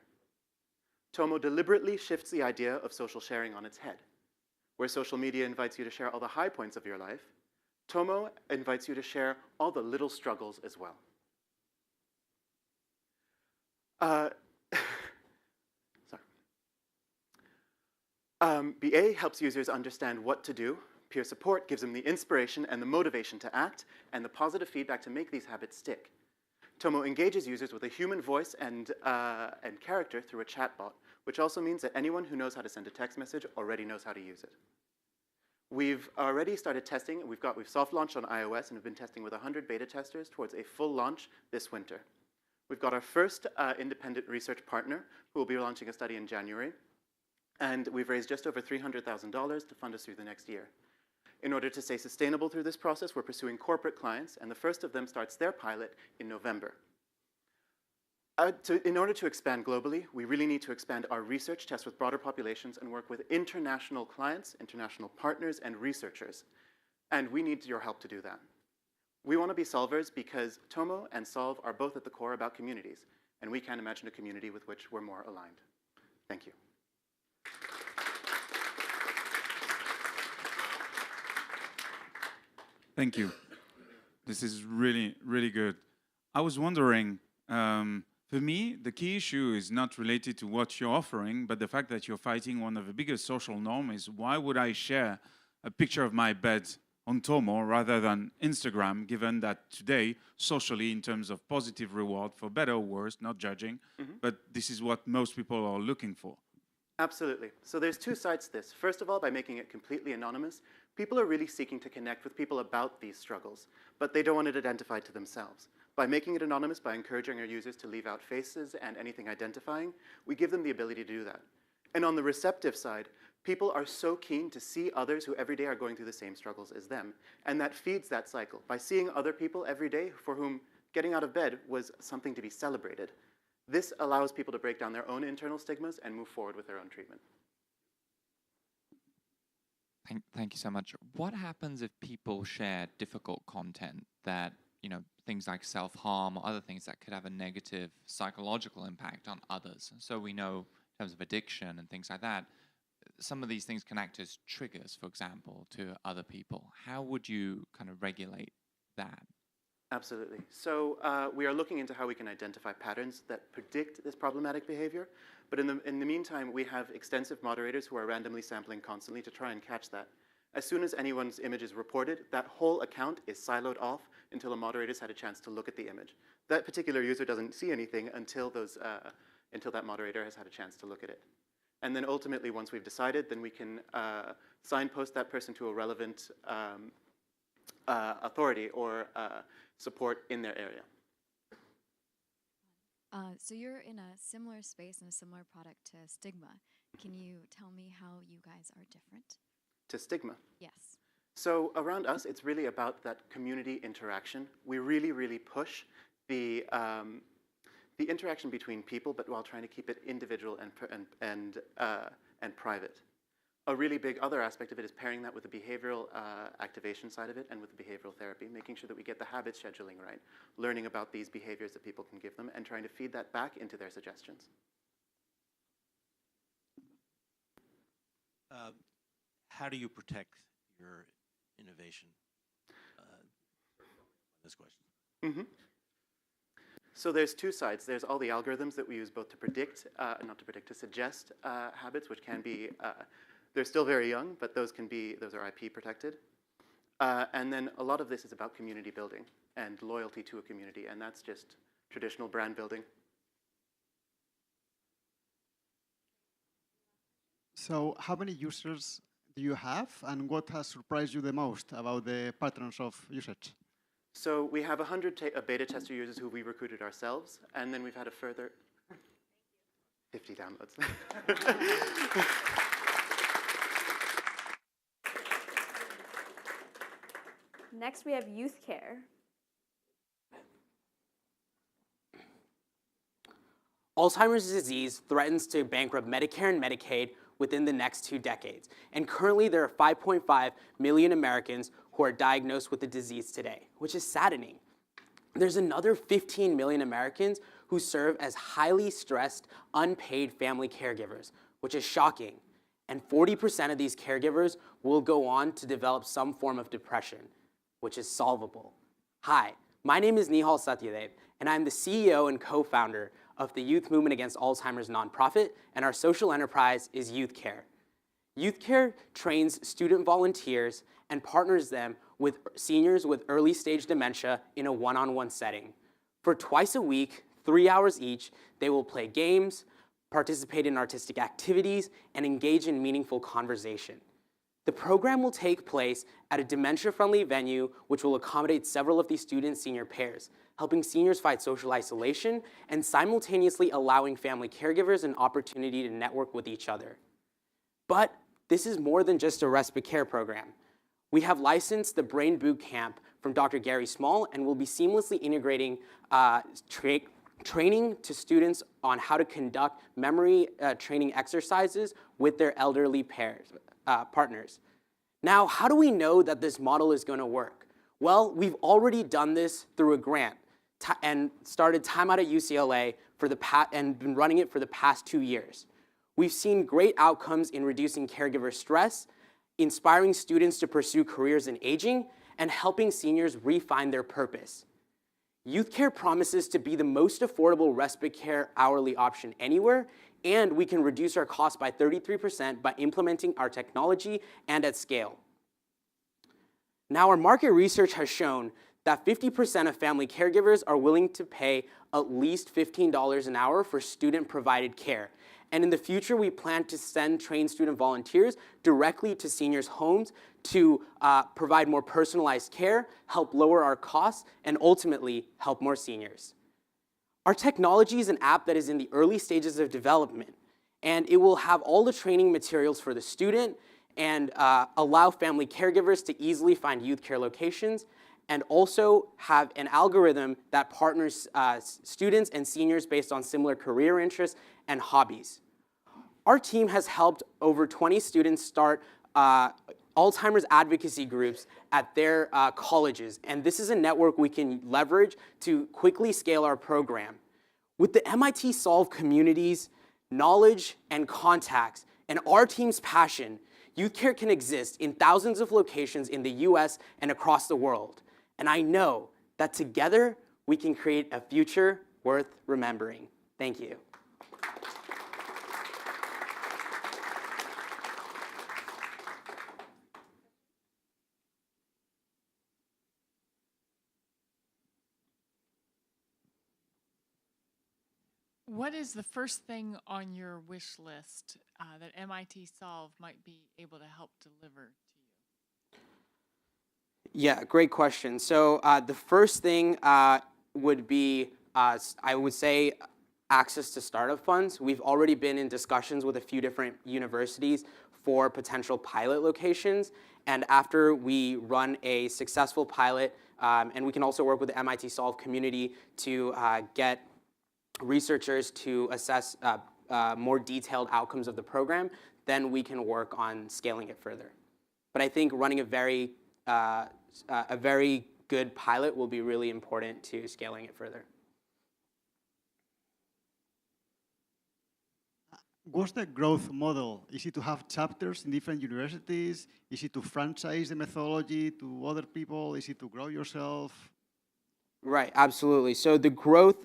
Tomo deliberately shifts the idea of social sharing on its head. Where social media invites you to share all the high points of your life, Tomo invites you to share all the little struggles as well. Sorry. BA helps users understand what to do. Peer support gives them the inspiration and the motivation to act, and the positive feedback to make these habits stick. Tomo engages users with a human voice and character through a chatbot, which also means that anyone who knows how to send a text message already knows how to use it. We've already started testing. We've soft launched on iOS and have been testing with 100 beta testers towards a full launch this winter. We've got our first independent research partner who will be launching a study in January. And we've raised just over $300,000 to fund us through the next year. In order to stay sustainable through this process, we're pursuing corporate clients, and the first of them starts their pilot in November. In order to expand globally, we really need to expand our research, test with broader populations, and work with international clients, international partners, and researchers. And we need your help to do that. We want to be solvers because Tomo and Solve are both at the core about communities, and we can't imagine a community with which we're more aligned. Thank you. Thank you. This is really, really good. I was wondering, for me, the key issue is not related to what you're offering, but the fact that you're fighting one of the biggest social norms is why would I share a picture of my bed on Tomo rather than Instagram, given that today, socially, in terms of positive reward, for better or worse, not judging, but this is what most people are looking for. Absolutely. So there's two sides to this. First of all, by making it completely anonymous, people are really seeking to connect with people about these struggles, but they don't want it identified to themselves. By making it anonymous, by encouraging our users to leave out faces and anything identifying, we give them the ability to do that. And on the receptive side, people are so keen to see others who every day are going through the same struggles as them, and that feeds that cycle. By seeing other people every day for whom getting out of bed was something to be celebrated, this allows people to break down their own internal stigmas and move forward with their own treatment. Thank you so much. What happens if people share difficult content that, things like self-harm or other things that could have a negative psychological impact on others? So we know in terms of addiction and things like that, some of these things can act as triggers, for example, to other people. How would you kind of regulate that? Absolutely. So we are looking into how we can identify patterns that predict this problematic behavior. But in the meantime, we have extensive moderators who are randomly sampling constantly to try and catch that. As soon as anyone's image is reported, that whole account is siloed off until a moderator's had a chance to look at the image. That particular user doesn't see anything until that moderator has had a chance to look at it. And then ultimately, once we've decided, then we can signpost that person to a relevant authority or support in their area. So you're in a similar space and a similar product to Stigma. Can you tell me how you guys are different? To Stigma? Yes. So around us, it's really about that community interaction. We really, really push the interaction between people, but while trying to keep it individual and private. A really big other aspect of it is pairing that with the behavioral activation side of it and with the behavioral therapy, making sure that we get the habit scheduling right, learning about these behaviors that people can give them, and trying to feed that back into their suggestions. How do you protect your innovation? This question. So there's two sides. There's all the algorithms that we use both to predict, to suggest habits, which can be, they're still very young, but those are IP protected. And then a lot of this is about community building and loyalty to a community, and that's just traditional brand building. So how many users do you have, and what has surprised you the most about the patterns of usage? So we have 100 beta tester users who we recruited ourselves, and then we've had a further 50 downloads. Next, we have youth care. Alzheimer's disease threatens to bankrupt Medicare and Medicaid within the next 2 decades. And currently, there are 5.5 million Americans who are diagnosed with the disease today, which is saddening. There's another 15 million Americans who serve as highly stressed, unpaid family caregivers, which is shocking. And 40% of these caregivers will go on to develop some form of depression, which is solvable. Hi, my name is Nihal Satyadev, and I'm the CEO and co-founder of the Youth Movement Against Alzheimer's nonprofit, and our social enterprise is Youth Care. Youth Care trains student volunteers and partners them with seniors with early stage dementia in a one-on-one setting. For twice a week, 3 hours each, they will play games, participate in artistic activities, and engage in meaningful conversation. The program will take place at a dementia-friendly venue which will accommodate several of these student-senior pairs, helping seniors fight social isolation and simultaneously allowing family caregivers an opportunity to network with each other. But this is more than just a respite care program. We have licensed the Brain Boot Camp from Dr. Gary Small and will be seamlessly integrating training to students on how to conduct memory training exercises with their elderly partners. Now, how do we know that this model is going to work? Well, we've already done this through a grant and started Time Out at UCLA and been running it for the past 2 years. We've seen great outcomes in reducing caregiver stress, inspiring students to pursue careers in aging, and helping seniors refine their purpose. Youth Care promises to be the most affordable respite care hourly option anywhere, and we can reduce our costs by 33% by implementing our technology and at scale. Now, our market research has shown that 50% of family caregivers are willing to pay at least $15 an hour for student-provided care. And in the future, we plan to send trained student volunteers directly to seniors' homes to provide more personalized care, help lower our costs, and ultimately help more seniors. Our technology is an app that is in the early stages of development, and it will have all the training materials for the student and allow family caregivers to easily find youth care locations, and also have an algorithm that partners students and seniors based on similar career interests and hobbies. Our team has helped over 20 students start Alzheimer's advocacy groups at their colleges, and this is a network we can leverage to quickly scale our program. With the MIT Solve communities, knowledge, and contacts, and our team's passion, Youth Care can exist in thousands of locations in the US and across the world. And I know that together we can create a future worth remembering. Thank you. What is the first thing on your wish list that MIT Solve might be able to help deliver to you? Yeah, great question. So the first thing would be, I would say, access to startup funds. We've already been in discussions with a few different universities for potential pilot locations. And after we run a successful pilot, and we can also work with the MIT Solve community to get researchers to assess more detailed outcomes of the program, then we can work on scaling it further. But I think running a very good pilot will be really important to scaling it further. What's the growth model? Is it to have chapters in different universities? Is it to franchise the methodology to other people? Is it to grow yourself? Right, absolutely. So the growth,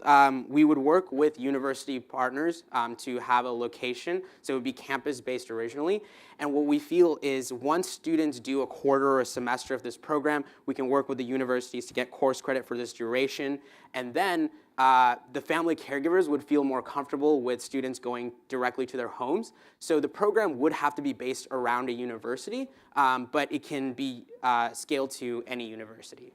we would work with university partners to have a location. So it would be campus-based originally. And what we feel is once students do a quarter or a semester of this program, we can work with the universities to get course credit for this duration. And then the family caregivers would feel more comfortable with students going directly to their homes. So the program would have to be based around a university, but it can be scaled to any university.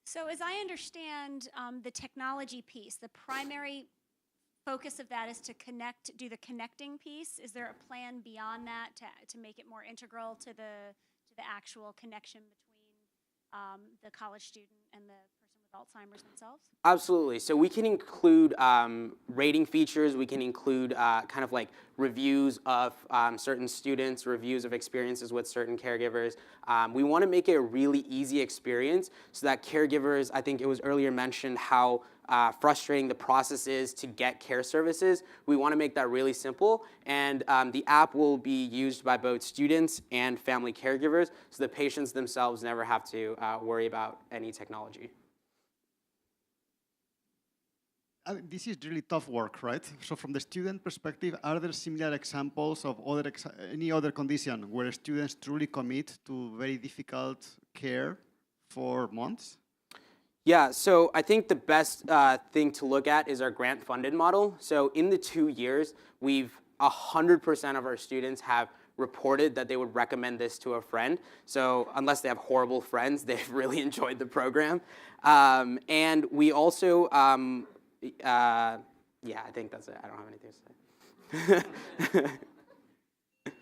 So as I understand the technology piece, the primary focus of that is to do the connecting piece. Is there a plan beyond that to make it more integral to the actual connection between the college student and the person with Alzheimer's themselves? Absolutely. So we can include rating features. We can include kind of like reviews of certain students, reviews of experiences with certain caregivers. We want to make it a really easy experience so that caregivers, I think it was earlier mentioned how frustrating the process is to get care services. We want to make that really simple. And the app will be used by both students and family caregivers so the patients themselves never have to worry about any technology. this is really tough work, right? So from the student perspective, are there similar examples of any other condition where students truly commit to very difficult care for months? Yeah, so I think the best thing to look at is our grant-funded model. So in the 2 years, 100% of our students have reported that they would recommend this to a friend. So unless they have horrible friends, they've really enjoyed the program. And we also, yeah, I think that's it. I don't have anything to say.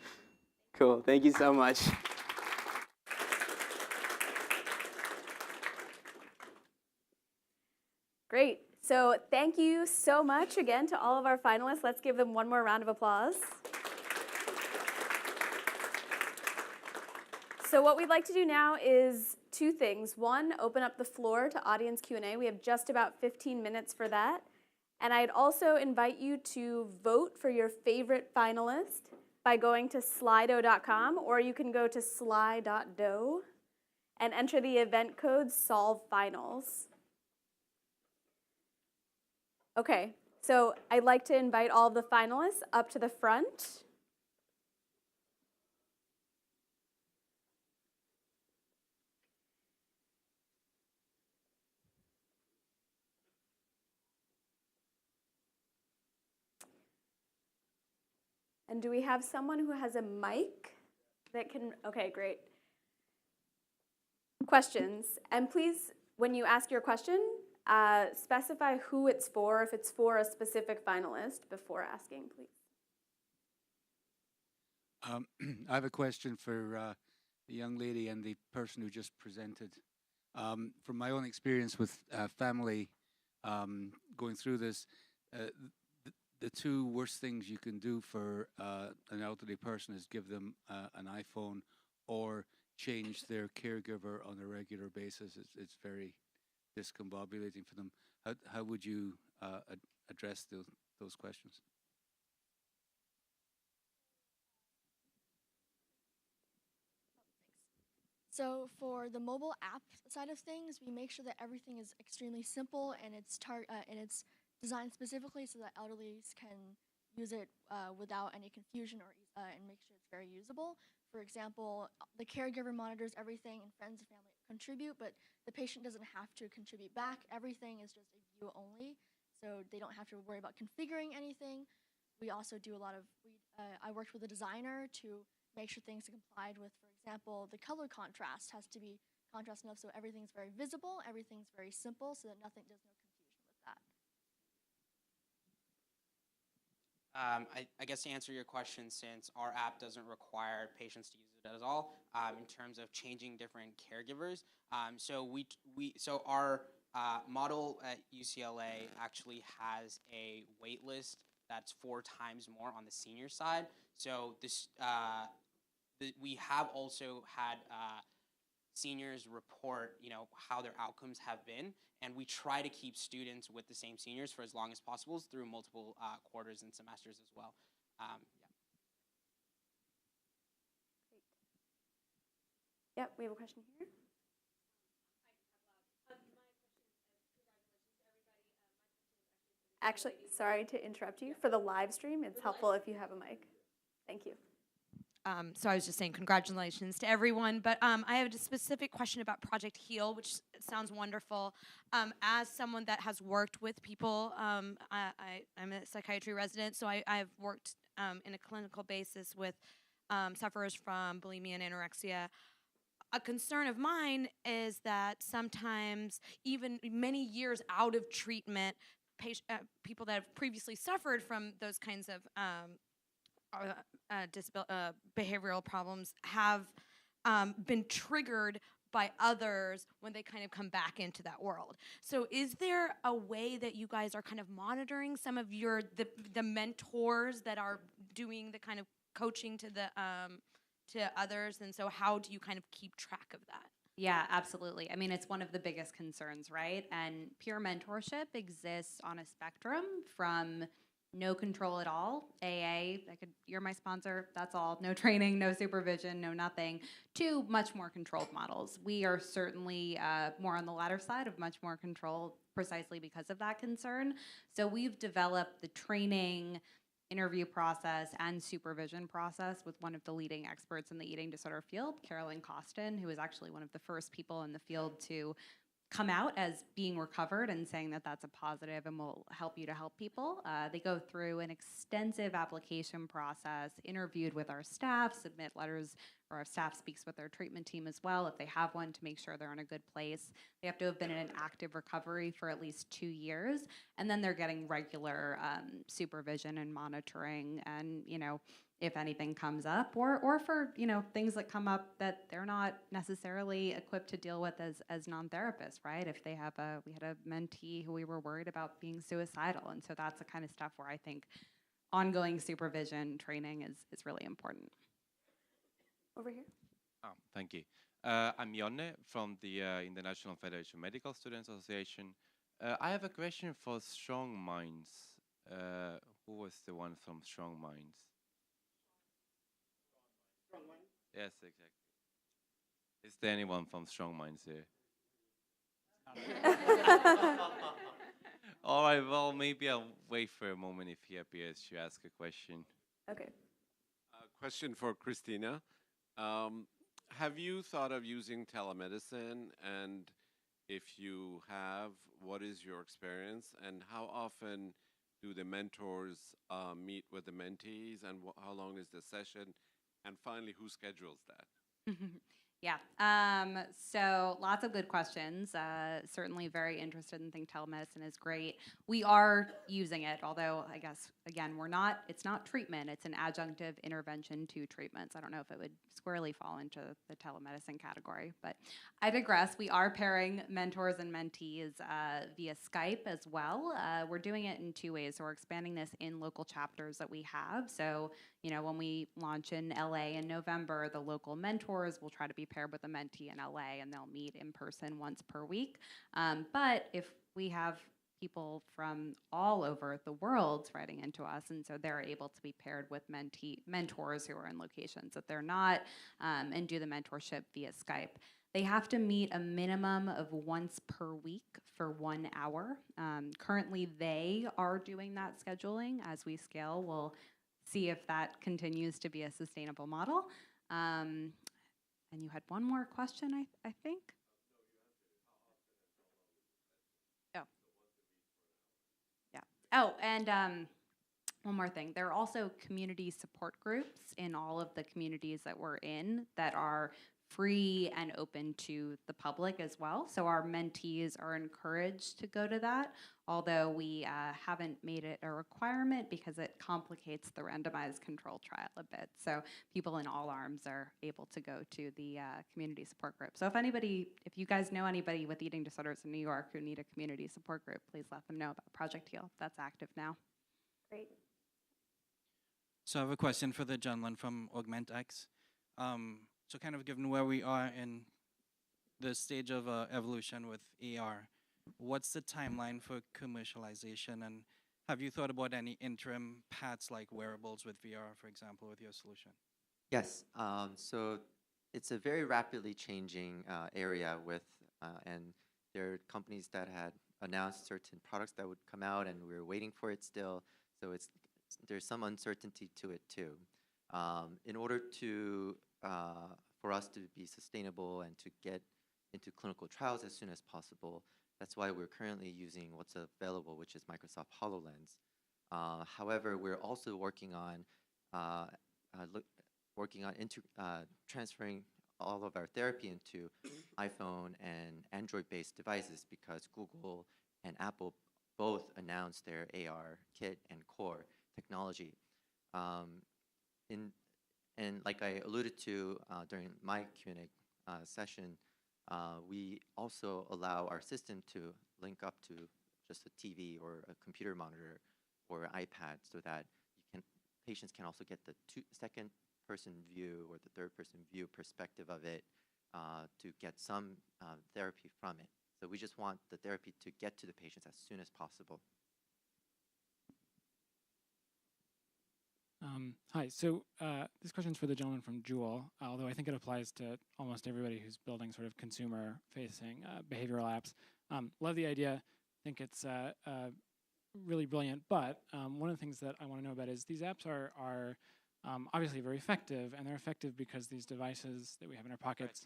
Cool, thank you so much. Great. So thank you so much again to all of our finalists. Let's give them one more round of applause. So what we'd like to do now is 2 things. One, open up the floor to audience Q&A. We have just about 15 minutes for that. And I'd also invite you to vote for your favorite finalist by going to slido.com, or you can go to sly.do and enter the event code SOLVEFINALS. Okay, so I'd like to invite all of the finalists up to the front. And do we have someone who has a mic that can, okay, great. Questions, and please, when you ask your question, specify who it's for, if it's for a specific finalist, before asking, please. I have a question for the young lady and the person who just presented. From my own experience with family going through this, the 2 worst things you can do for an elderly person is give them an iPhone or change their caregiver on a regular basis. It's very discombobulating for them. How would you address those questions? So for the mobile app side of things, we make sure that everything is extremely simple and it's designed specifically so that elderlies can use it without any confusion or and make sure it's very usable. For example, the caregiver monitors everything and friends and family contribute, but the patient doesn't have to contribute back. Everything is just a view only, so they don't have to worry about configuring anything. We also do a lot of, I worked with a designer to make sure things are complied with. For example, the color contrast has to be contrast enough so everything's very visible, everything's very simple, so that there's no confusion with that. I guess to answer your question, since our app doesn't require patients to use it at all, in terms of changing different caregivers, so our model at UCLA actually has a wait list that's 4 times more on the senior side. So this we have also had seniors report, how their outcomes have been, and we try to keep students with the same seniors for as long as possible through multiple quarters and semesters as well. Yep, we have a question here. Actually, sorry to interrupt you. For the live stream, it's helpful if you have a mic. Thank you. So I was just saying congratulations to everyone, but I have a specific question about Project HEAL, which sounds wonderful. As someone that has worked with people, I'm a psychiatry resident, so I've worked in a clinical basis with sufferers from bulimia and anorexia. A concern of mine is that sometimes, even many years out of treatment, people that have previously suffered from those kinds of behavioral problems have been triggered by others when they kind of come back into that world. So is there a way that you guys are kind of monitoring some of the mentors that are doing the kind of coaching to the to others, and so how do you kind of keep track of that? Yeah, absolutely. I mean, it's one of the biggest concerns, right? And peer mentorship exists on a spectrum from no control at all. You're my sponsor, that's all. No training, no supervision, no nothing. To much more controlled models. We are certainly more on the latter side of much more control precisely because of that concern. So we've developed the training, interview process, and supervision process with one of the leading experts in the eating disorder field, Carolyn Costin, who was actually one of the first people in the field to come out as being recovered and saying that that's a positive and will help you to help people. They go through an extensive application process, interviewed with our staff, submit letters, or our staff speaks with their treatment team as well if they have one to make sure they're in a good place. They have to have been in an active recovery for at least 2 years, and then they're getting regular supervision and monitoring, and if anything comes up, or for things that come up that they're not necessarily equipped to deal with as non-therapists, right? If they have we had a mentee who we were worried about being suicidal, and so that's the kind of stuff where I think ongoing supervision training is really important. Over here. Oh, thank you. I'm Jonne from the International Federation of Medical Students Association. I have a question for Strong Minds. Who was the one from Strong Minds? Yes, exactly. Is there anyone from Strong Minds here? All right, well, maybe I'll wait for a moment if he appears to ask a question. Okay. Question for Christina. Have you thought of using telemedicine? And if you have, what is your experience? And how often do the mentors meet with the mentees? And how long is the session? And finally, who schedules that? Yeah, so lots of good questions. Certainly very interested and think telemedicine is great. We are using it, although I guess, again, it's not treatment, it's an adjunctive intervention to treatments. I don't know if it would squarely fall into the telemedicine category, but I digress. We are pairing mentors and mentees via Skype as well. We're doing it in 2 ways. So we're expanding this in local chapters that we have. So, when we launch in LA in November, the local mentors will try to be paired with a mentee in LA, and they'll meet in person once per week. But if we have people from all over the world writing into us, and so they're able to be paired with mentors who are in locations that they're not, and do the mentorship via Skype. They have to meet a minimum of once per week for 1 hour. Currently, they are doing that scheduling. As we scale, we'll see if that continues to be a sustainable model. And you had one more question, I think? Oh. Yeah. Oh, and one more thing. There are also community support groups in all of the communities that we're in that are free and open to the public as well. So our mentees are encouraged to go to that, although we haven't made it a requirement because it complicates the randomized control trial a bit. So people in all arms are able to go to the community support group. So if you guys know anybody with eating disorders in New York who need a community support group, please let them know about Project Heal. That's active now. Great. So I have a question for the gentleman from Augmented. So kind of given where we are in the stage of evolution with AR, what's the timeline for commercialization? And have you thought about any interim paths like wearables with VR, for example, with your solution? Yes. So it's a very rapidly changing area and there are companies that had announced certain products that would come out, and we're waiting for it still. So there's some uncertainty to it too. In order for us to be sustainable and to get into clinical trials as soon as possible, that's why we're currently using what's available, which is Microsoft HoloLens. However, we're also working on transferring all of our therapy into iPhone and Android-based devices, because Google and Apple both announced their AR kit and core technology. And like I alluded to during my Q&A session, we also allow our system to link up to just a TV or a computer monitor or an iPad, so that patients can also get the second-person view or the third-person view perspective of it to get some therapy from it. So we just want the therapy to get to the patients as soon as possible. Hi, so this question is for the gentleman from Jewel, although I think it applies to almost everybody who's building sort of consumer-facing behavioral apps. Love the idea, think it's really brilliant, but one of the things that I want to know about is these apps are obviously very effective, and they're effective because these devices that we have in our pockets,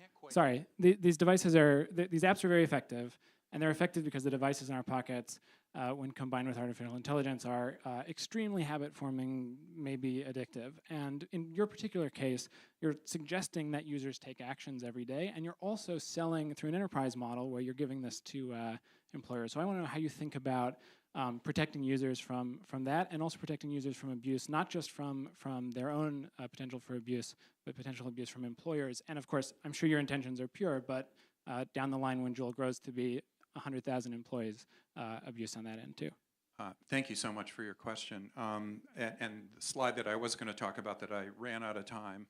these devices these apps are very effective, and they're effective because the devices in our pockets, when combined with artificial intelligence, are extremely habit-forming, maybe addictive. And in your particular case, you're suggesting that users take actions every day, and you're also selling through an enterprise model where you're giving this to employers. So I want to know how you think about protecting users from that, and also protecting users from abuse, not just from their own potential for abuse, but potential abuse from employers. And of course, I'm sure your intentions are pure, but down the line when Jewel grows to be 100,000 employees, abuse on that end too. Thank you so much for your question. And the slide that I was going to talk about that I ran out of time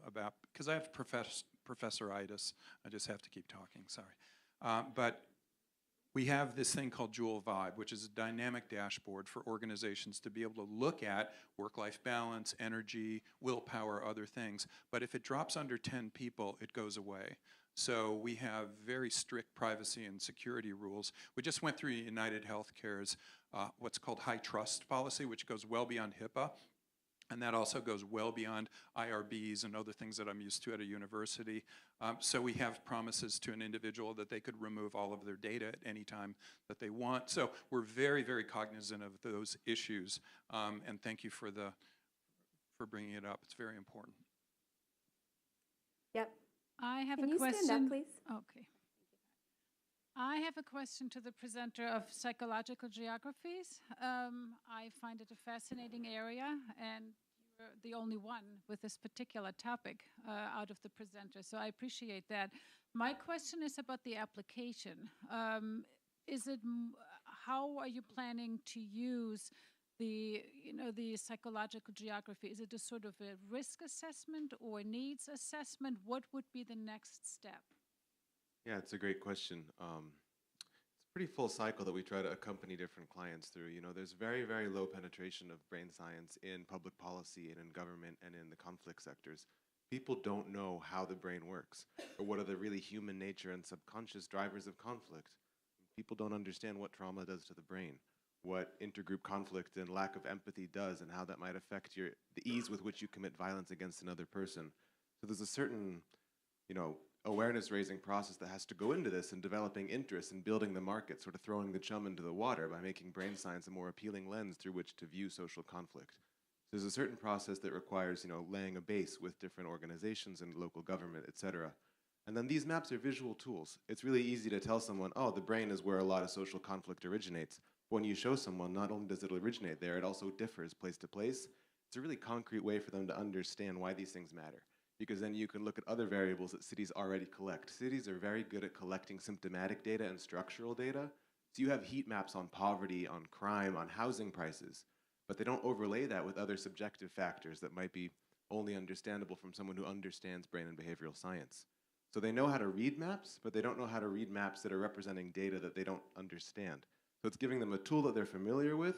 about, because I have professoritis, I just have to keep talking, sorry. But we have this thing called Jewel Vibe, which is a dynamic dashboard for organizations to be able to look at work-life balance, energy, willpower, other things. But if it drops under 10 people, it goes away. So we have very strict privacy and security rules. We just went through United Healthcare's what's called high trust policy, which goes well beyond HIPAA. And that also goes well beyond IRBs and other things that I'm used to at a university. So we have promises to an individual that they could remove all of their data at any time that they want. So we're very, very cognizant of those issues. And thank you for bringing it up. It's very important. Yep. I have Can a you question. stand up, please? Okay. I have a question to the presenter of Psychological Geographies. I find it a fascinating area, and you're the only one with this particular topic out of the presenters, so I appreciate that. My question is about the application. How are you planning to use the psychological geography? Is it a sort of a risk assessment or needs assessment? What would be the next step? Yeah, it's a great question. It's a pretty full cycle that we try to accompany different clients through. There's very, very low penetration of brain science in public policy and in government and in the conflict sectors. People don't know how the brain works or what are the really human nature and subconscious drivers of conflict. People don't understand what trauma does to the brain, what intergroup conflict and lack of empathy does, and how that might affect the ease with which you commit violence against another person. So there's a certain, awareness-raising process that has to go into this and developing interest in building the market, sort of throwing the chum into the water by making brain science a more appealing lens through which to view social conflict. So there's a certain process that requires, laying a base with different organizations and local government, et cetera. And then these maps are visual tools. It's really easy to tell someone, oh, the brain is where a lot of social conflict originates. When you show someone, not only does it originate there, it also differs place to place. It's a really concrete way for them to understand why these things matter. Because then you can look at other variables that cities already collect. Cities are very good at collecting symptomatic data and structural data. So you have heat maps on poverty, on crime, on housing prices, but they don't overlay that with other subjective factors that might be only understandable from someone who understands brain and behavioral science. So they know how to read maps, but they don't know how to read maps that are representing data that they don't understand. So it's giving them a tool that they're familiar with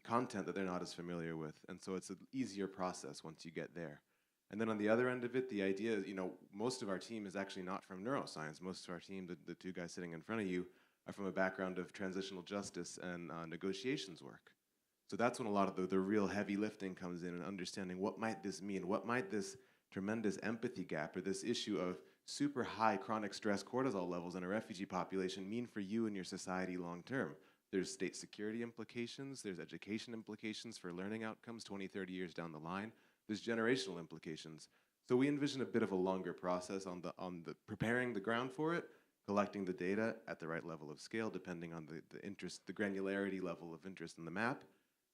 content that they're not as familiar with. And so it's an easier process once you get there. And then on the other end of it, the idea is, most of our team is actually not from neuroscience. Most of our team, the two guys sitting in front of you, are from a background of transitional justice and negotiations work. So that's when a lot of the real heavy lifting comes in and understanding what might this mean? What might this tremendous empathy gap or this issue of super high chronic stress cortisol levels in a refugee population mean for you and your society long term? There's state security implications, there's education implications for learning outcomes 20, 30 years down the line, there's generational implications. So we envision a bit of a longer process on the preparing the ground for it, collecting the data at the right level of scale depending on the interest, the granularity level of interest in the map,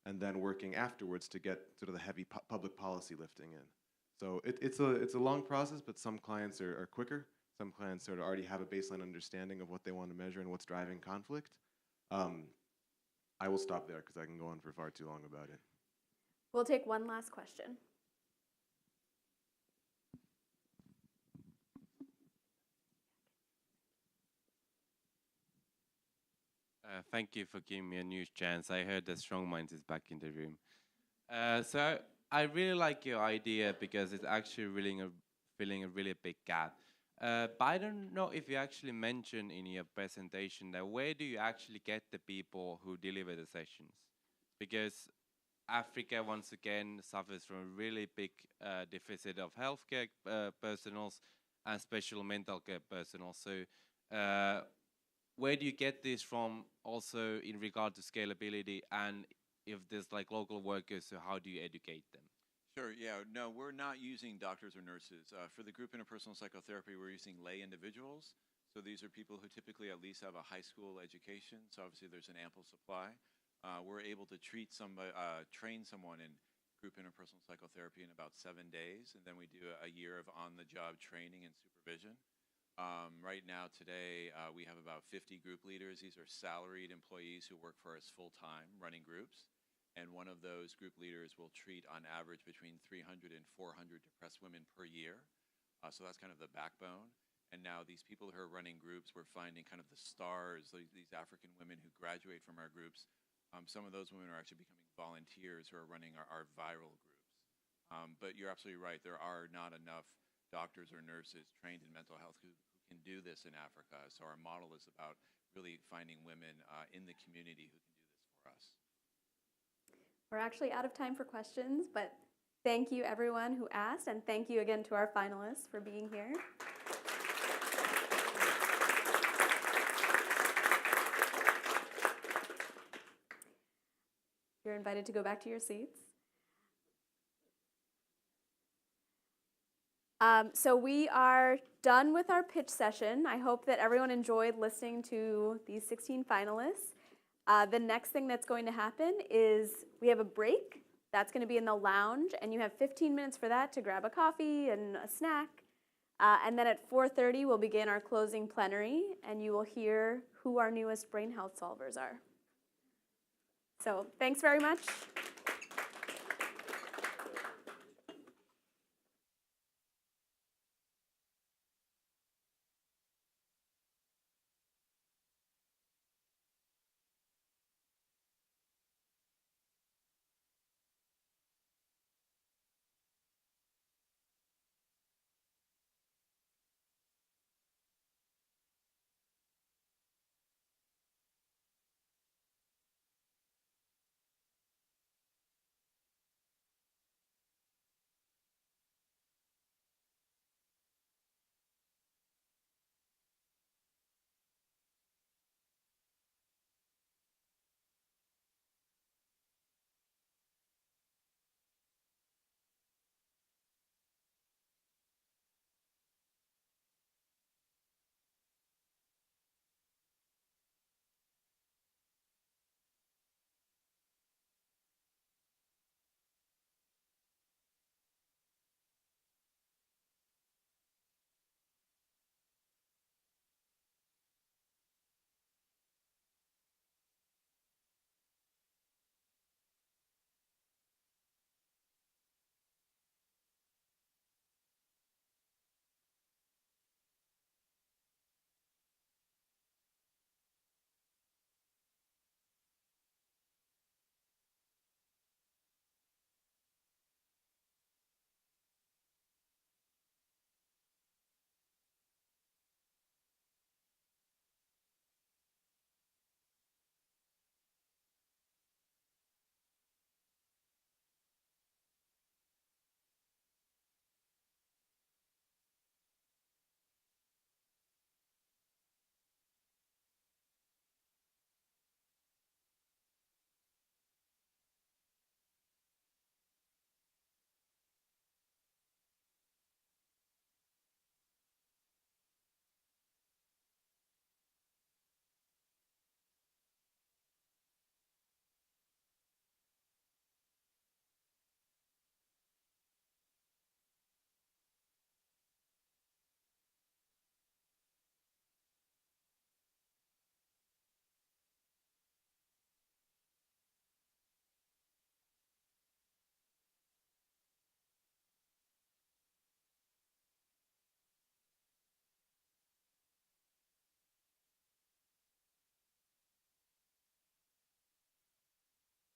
and then working afterwards to get sort of the heavy public policy lifting in. So it's a long process, but some clients are quicker. Some clients sort of already have a baseline understanding of what they want to measure and what's driving conflict. I will stop there because I can go on for far too long about it. We'll take one last question. Thank you for giving me a new chance. I heard that Strong Minds is back in the room. So I really like your idea because it's actually filling a really big gap. But I don't know if you actually mentioned in your presentation that where do you actually get the people who deliver the sessions? Because Africa, once again, suffers from a really big deficit of healthcare personnel and special mental care personnel. So where do you get this from also in regard to scalability, and if there's like local workers, so how do you educate them? Sure, yeah. No, we're not using doctors or nurses. For the group interpersonal psychotherapy, we're using lay individuals. So these are people who typically at least have a high school education. So obviously there's an ample supply. We're able to train someone in group interpersonal psychotherapy in about 7 days. And then we do a year of on-the-job training and supervision. Right now, today, we have about 50 group leaders. These are salaried employees who work for us full-time running groups. And one of those group leaders will treat on average between 300 and 400 depressed women per year. So that's kind of the backbone. And now these people who are running groups, we're finding kind of the stars, these African women who graduate from our groups. Some of those women are actually becoming volunteers who are running our viral groups. But you're absolutely right. There are not enough doctors or nurses trained in mental health who can do this in Africa. So our model is about really finding women in the community who can do this for us. We're actually out of time for questions, but thank you everyone who asked, and thank you again to our finalists for being here. You're invited to go back to your seats. So we are done with our pitch session. I hope that everyone enjoyed listening to these 16 finalists. The next thing that's going to happen is we have a break. That's going to be in the lounge, and you have 15 minutes for that to grab a coffee and a snack. And then at 4:30, we'll begin our closing plenary, and you will hear who our newest brain health solvers are. So thanks very much.